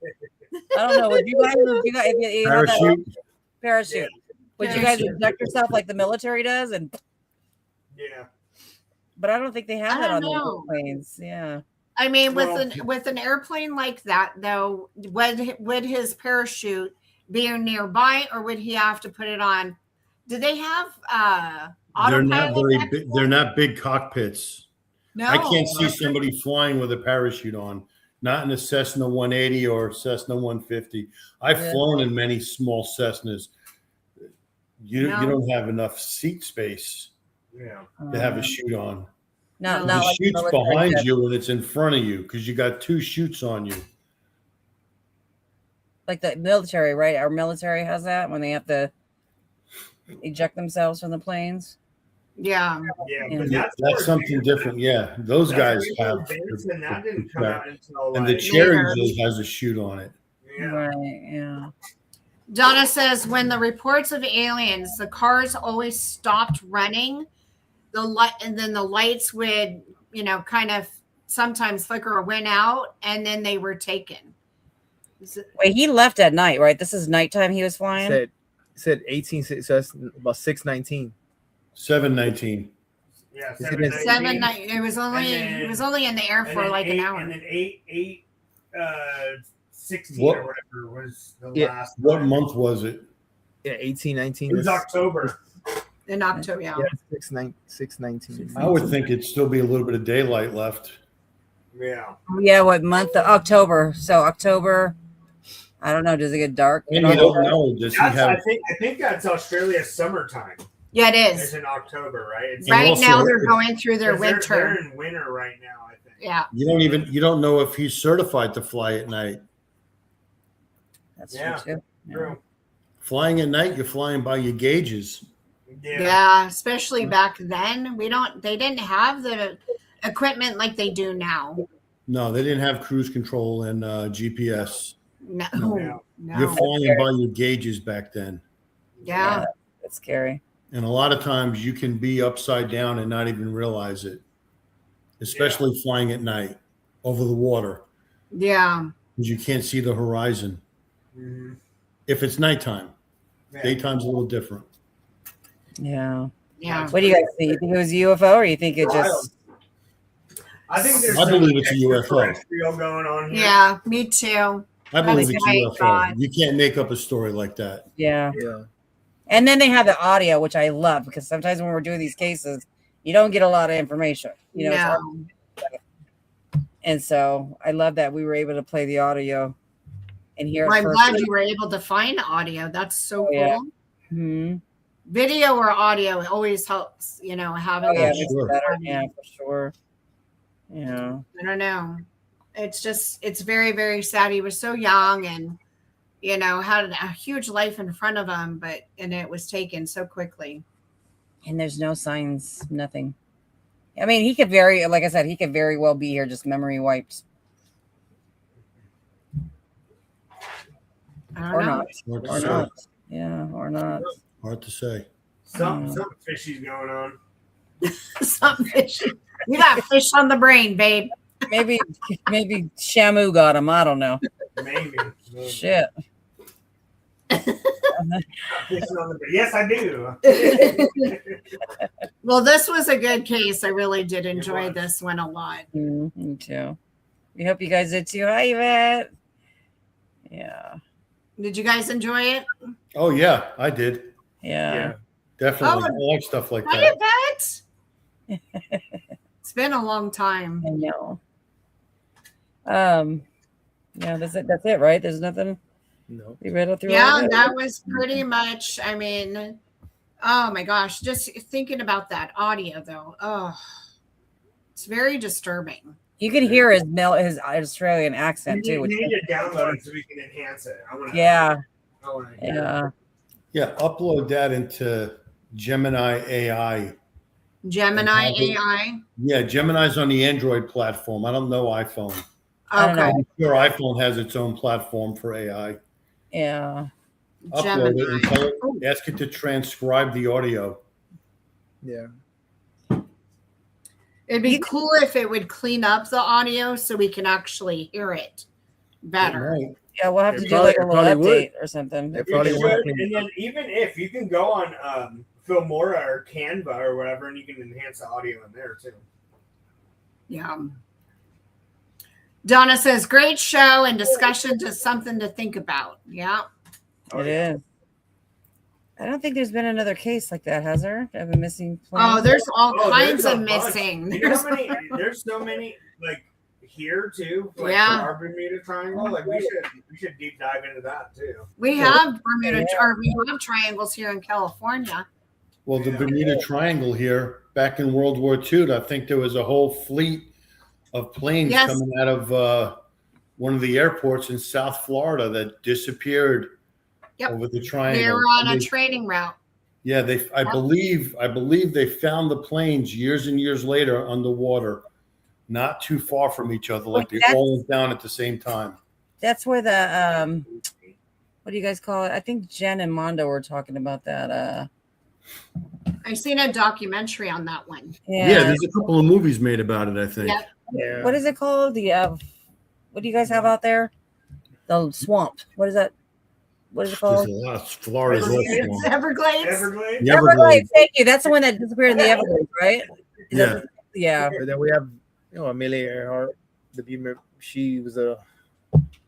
I don't know. Would you guys, if you have that Parachute. would you guys eject yourself like the military does? And Yeah. but I don't think they have I that on don't the know. planes. Yeah. I mean, Well- with an airplane like that, though, would his parachute be nearby, or would he have to put it on? Do they have They're not autopilot? very big. They're not big cockpits. No, I can't see somebody flying with a parachute on. Not in a Cessna 180 or Cessna 150. I've Yeah. flown in many small Cessnas. You No. don't have enough seat space Yeah. to have a chute on. Not The like chute's military behind does. you and it's in front of you because you got two chutes on you. Like the military, right? Our military has that when they have to eject themselves from the planes. Yeah. Yeah. Yeah. But That's more something advanced. different. Yeah, those That's guys way more have. advanced, and that didn't come Right. out until And the like, chair Later. usually has a chute on it. yeah. Right. Yeah. Donna says when the reports of aliens, the cars always stopped running. The light and then the lights would, kind of sometimes flicker or went out, and then they were taken. Wait, he left at night, right? This is nighttime. He was flying. Said 18, so that's about 6:19. 719. Yeah. Is it 719. 7 night. It was only in the air And for then like an hour. And then 16 What- or whatever was the Yeah. last. What one. month was it? Yeah, 18, 19. It was October. In October, yeah. Yeah, 6:19. I would think it'd still be a little bit of daylight left. Yeah. Yeah. What month? October. So October. I don't know. Does it get dark? And you don't know. Does he I have? think that's Australia's summertime. Yeah, it It's is. in October, right? It's Right also- now they're going through their 'cause they're winter. in winter right now, I think. Yeah. You don't know if he's certified to fly at night. That's Yeah. true too. True. Flying at night, you're flying by your gauges. Yeah, especially back then. They didn't have the equipment like they do now. No, they didn't have cruise control and GPS. No. No. No. You're flying by your gauges back then. Yeah. That's scary. And a lot of times you can be upside down and not even realize it, especially flying at night over the water Yeah. because you can't see the horizon. Mhm. If it's nighttime, Yeah. daytime's a little different. Yeah. Yeah. What do you guys think? You think it was UFO, or you think it just? I think there's I believe it's a UFO. extraterrestrial going on here. Yeah, me too. I believe it's my UFO. God. You can't make up a story like that. Yeah. Yeah. And then they have the audio, which I love because sometimes when we're doing these cases, you don't get a lot of information. You know. it's hard. No. And so I love that we were able to play the audio and hear. Well, it I'm first. glad you were able to find audio. That's so Oh, yeah. cool. Mhm. Video or audio always helps, having Oh yeah, that. makes Sure. it better. Yeah, for sure. Yeah. I don't know. It's very, very sad. He was so young and, had a huge life in front of him, and it was taken so quickly. And there's no signs, nothing. I mean, like I said, he could very well be here, just memory wiped I don't or know. not. Hard to Or say. not. Yeah, or not. Hard to say. Something fishy's going on. Something fishy. You got fish on the brain, babe. Maybe Shamu got him. I don't know. Maybe. Shit. Yes, I do. Well, this was a good case. I really did It enjoy was. this one a lot. Me too. We hope you guys did too. Hi, Yvette. Yeah. Did you guys enjoy it? Oh yeah, I did. Yeah. Definitely. Oh, I like stuff like Hi, that. Yvette. It's been a long time. I know. Yeah, that's it, right? There's nothing. No. We read it through. Yeah, all of it? that was pretty much. I mean, oh my gosh, just thinking about that audio though. Oh, it's very disturbing. You can hear his Australian accent too. We need to download it so we can enhance it. Yeah. Yeah. Yeah, upload that into Gemini AI. Gemini AI. Yeah, Gemini's on the Android platform. I don't know iPhone. I don't know. Okay. I'm sure iPhone has its own platform for AI. Yeah. Upload it and tell Gemini. it, ask it to transcribe the audio. Yeah. It'd be cool if it would clean up the audio so we can actually hear it better. Right. Yeah, we'll have to It do like a probably little would. update or something. It You probably should, would. and then even if you can go on Filmora or Canva or whatever, and you can enhance the audio in there too. Yeah. Donna says, great show and discussion, just something to think about. Yeah. It is. I don't think there's been another case like that, has there? Of a missing plane? Oh, there's all kinds there's a of bunch. missing. You know how many? There's so many like here too. Like Yeah. for our Bermuda Triangle. Like we should deep dive into that too. We have Bermuda, or we have triangles here in California. Well, the Bermuda Triangle here, back in World War II, I think there was a whole fleet of planes Yes. coming out of one of the airports in South Florida that disappeared Yep. over the They triangle. were on a They- trading route. Yeah, I believe they found the planes years and years later underwater, not too far from each other, like they all went down at the same time. That's where the what do you guys call it? I think Jen and Mondo were talking about that. I've seen a documentary on that one. Yeah, there's a couple of movies made about it, I think. Yep. Yeah. What is it called? The what do you guys have out there? The swamp. What is that? What is it There's called? a lot of Florida's all It's swamp. Everglades. Everglades. Everglades. Thank you. That's the one that disappeared in the Everglades, right? Is Yeah. that- yeah. But then we have, Amelia Earhart. She was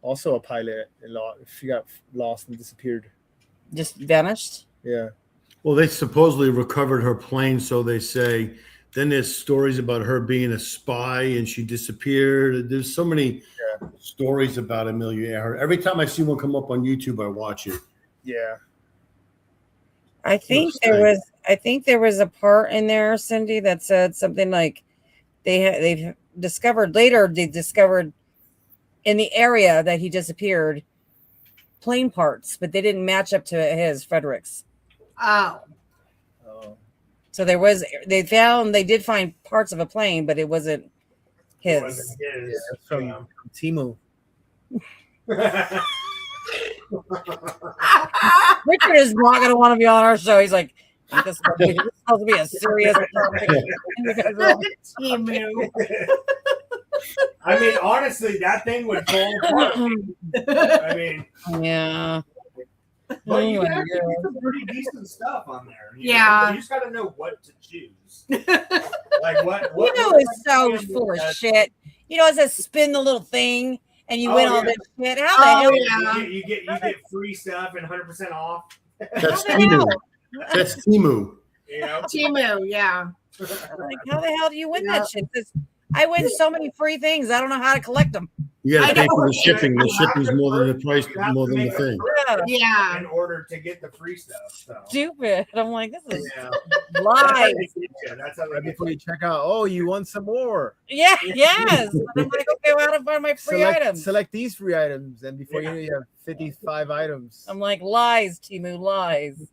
also a pilot. She got lost and disappeared. Just vanished. Yeah. Well, they supposedly recovered her plane, so they say. Then there's stories about her being a spy and she disappeared. There's so many stories about Amelia Earhart. Every time I see one come up on YouTube, I watch it. Yeah. I think there was a part in there, Cindy, that said something like they discovered in the area that he disappeared plane parts, but they didn't match up to his Frederick's. Oh. So they did find parts of a plane, but it wasn't his. It wasn't his. From Timu. Richard is not going to want to be on our show. He's like, this is supposed to be a serious topic. Emu. I mean, honestly, that thing would fall apart. I mean, Yeah. but you Oh can my actually God. get some pretty decent stuff on there. Yeah. You just got to know what to choose. Like what Is so full of shit. It says spin the little thing and you win all this shit. How the hell? Yeah. You get free stuff and 100% off. That's Timu. That's Timu. You know? Timu, yeah. Like, how the hell do you win that shit? I win so many free things. I don't know how to collect them. You got I to pay know. for the shipping. The shipping's more than the price, You have more to than the make a thing. purchase Yeah. in order to get the free stuff. So. Stupid. I'm like, this is Yeah. lies. That's how they Right get before you check out, you want some more. Yeah, yes. And I'm like, okay, well, how to find my free items? Select these free items, and before you know, you have 55 items. I'm like, lies, Timu, lies.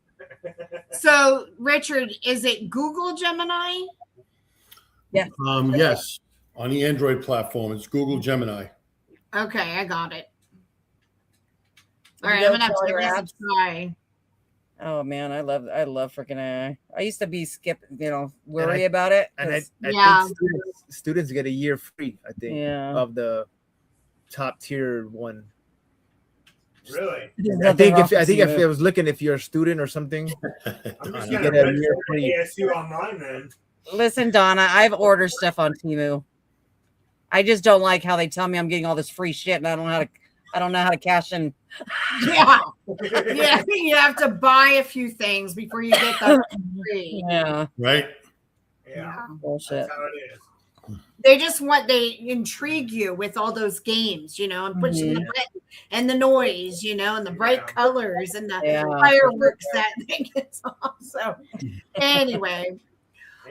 So, Richard, is it Google Gemini? Yeah. Yes, on the Android platform, it's Google Gemini. Okay, I got it. You All right, go I'm gonna have to to all give your this a try. Oh man, I love freaking I used to be worry about it. And I 'cause- Yeah. think students get a year free, I think, yeah. of the top tier one. Really? There's I nothing think wrong with if Timu. I was looking, if you're a student or something, I'm just You gonna get a register year for free. ASU online then. Listen, Donna, I've ordered stuff on Timu. I just don't like how they tell me I'm getting all this free shit and I don't know how to cash in. Yeah. Yeah, you have to buy a few things before you get the free. Yeah. Right? Yeah. Bullshit. That's how it is. they intrigue you with all those games, you know, and pushing the button and the noise, you know, and the bright colors and the fireworks that thing is off. So anyway.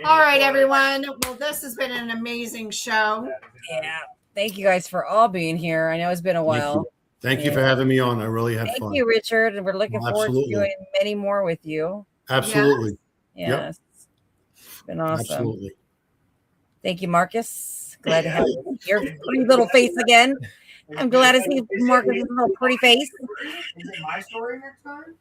All right, everyone. Well, this has been an amazing show. Yeah. Thank you guys for all being here. I know it's been a while. Thank you for having me on. I really had fun. Thank you, Richard. And we're looking forward to doing many more with you. Absolutely. Yes. It's been awesome. Absolutely. Thank you, Marcus. Glad to have your pretty little face again. I'm glad to see Marcus's little pretty face. Is it my story next time?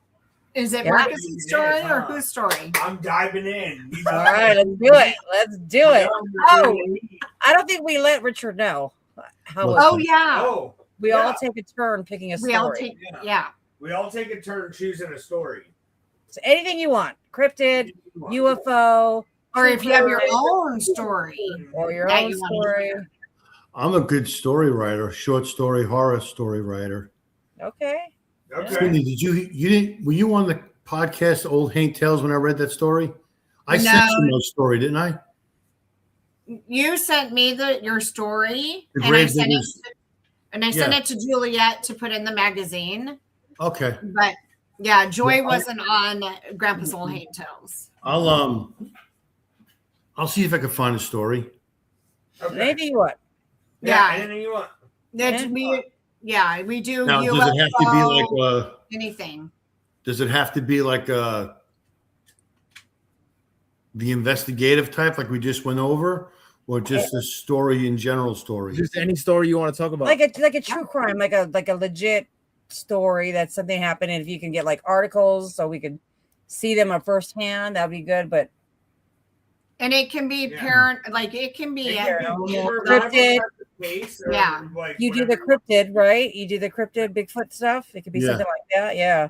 Is it Marcus's story or whose story? I'm diving in. All right, let's do it. Let's do it. Oh, I don't think we let Richard know. We all take a turn picking a story. We all take a turn choosing a story. So anything you want. Cryptid, UFO. Or if you have your own story. Or your own story. I'm a good story writer, short story, horror story writer. Okay. Cindy, were you on the podcast Old Haint Tales when I read that story? I sent you my story, didn't I? You sent me your story, and I sent it to Juliet to put in the magazine. Okay. But yeah, Joy wasn't on Grandpa's Old Haint Tales. I'll see if I can find a story. Okay. Anything you want. Anything you want. We do. Now, UFO, does it have to be like anything? Does it have to be like the investigative type, like we just went over, or just a story in general story? Just any story you want to talk about, like a true crime, like a legit story that something happened, and if you can get like articles so we could see them at firsthand, that'd be good. But it can be it can be cryptid. You do the cryptid, right? You do the cryptid Bigfoot stuff. It could be something like that. Yeah.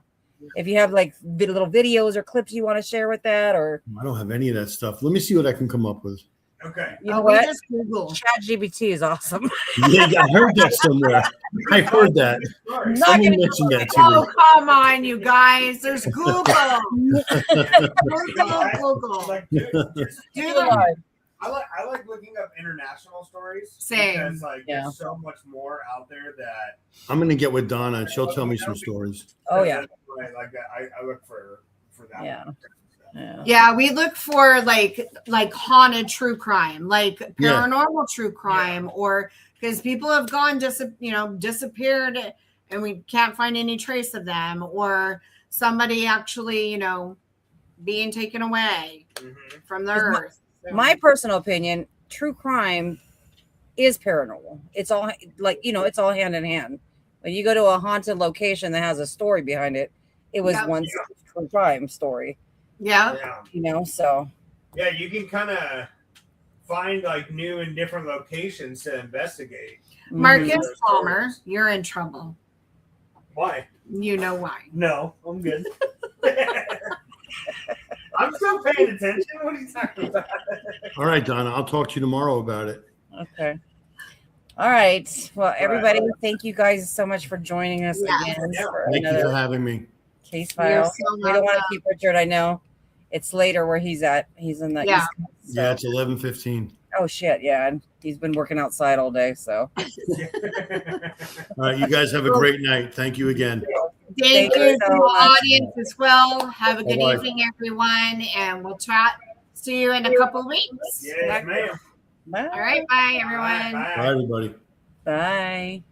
If you have like little videos or clips you want to share with that, or I don't have any of that stuff. Let me see what I can come up with. Okay. You know what? ChatGPT is awesome. Yeah, I heard that somewhere. I heard that. Someone mentioned that to me. Oh, come on, you guys. There's Google. Google. I like looking up international stories. Same. Because there's so much more out there that I'm gonna get with Donna and she'll tell me some stories. Oh yeah. I look for that. Yeah, we look for like haunted true crime, like paranormal true crime, or because people have gone disappeared and we can't find any trace of them, or somebody actually being taken away from the earth. My personal opinion, true crime is paranormal. It's all it's all hand in hand. When you go to a haunted location that has a story behind it, it was once a true crime story. Yeah. So. Yeah, you can kind of find new and different locations to investigate. Marcus Palmer, you're in trouble. Why? You know why. No, I'm good. I'm still paying attention. What are you talking about? All right, Donna, I'll talk to you tomorrow about it. Okay. All right. Well, everybody, thank you guys so much for joining us again. Thank you for having me. Case file. We don't want to keep Richard. I know it's later where he's at. He's in the East Coast, so. Yeah, it's 11:15. Oh shit, yeah. And he's been working outside all day, so. All right, you guys have a great night. Thank you again. Thank you to the audience as well. Have a good evening, everyone, and we'll chat. See you in a couple of weeks. Yes, ma'am. Bye. All right, bye, everyone. Bye everybody. Bye.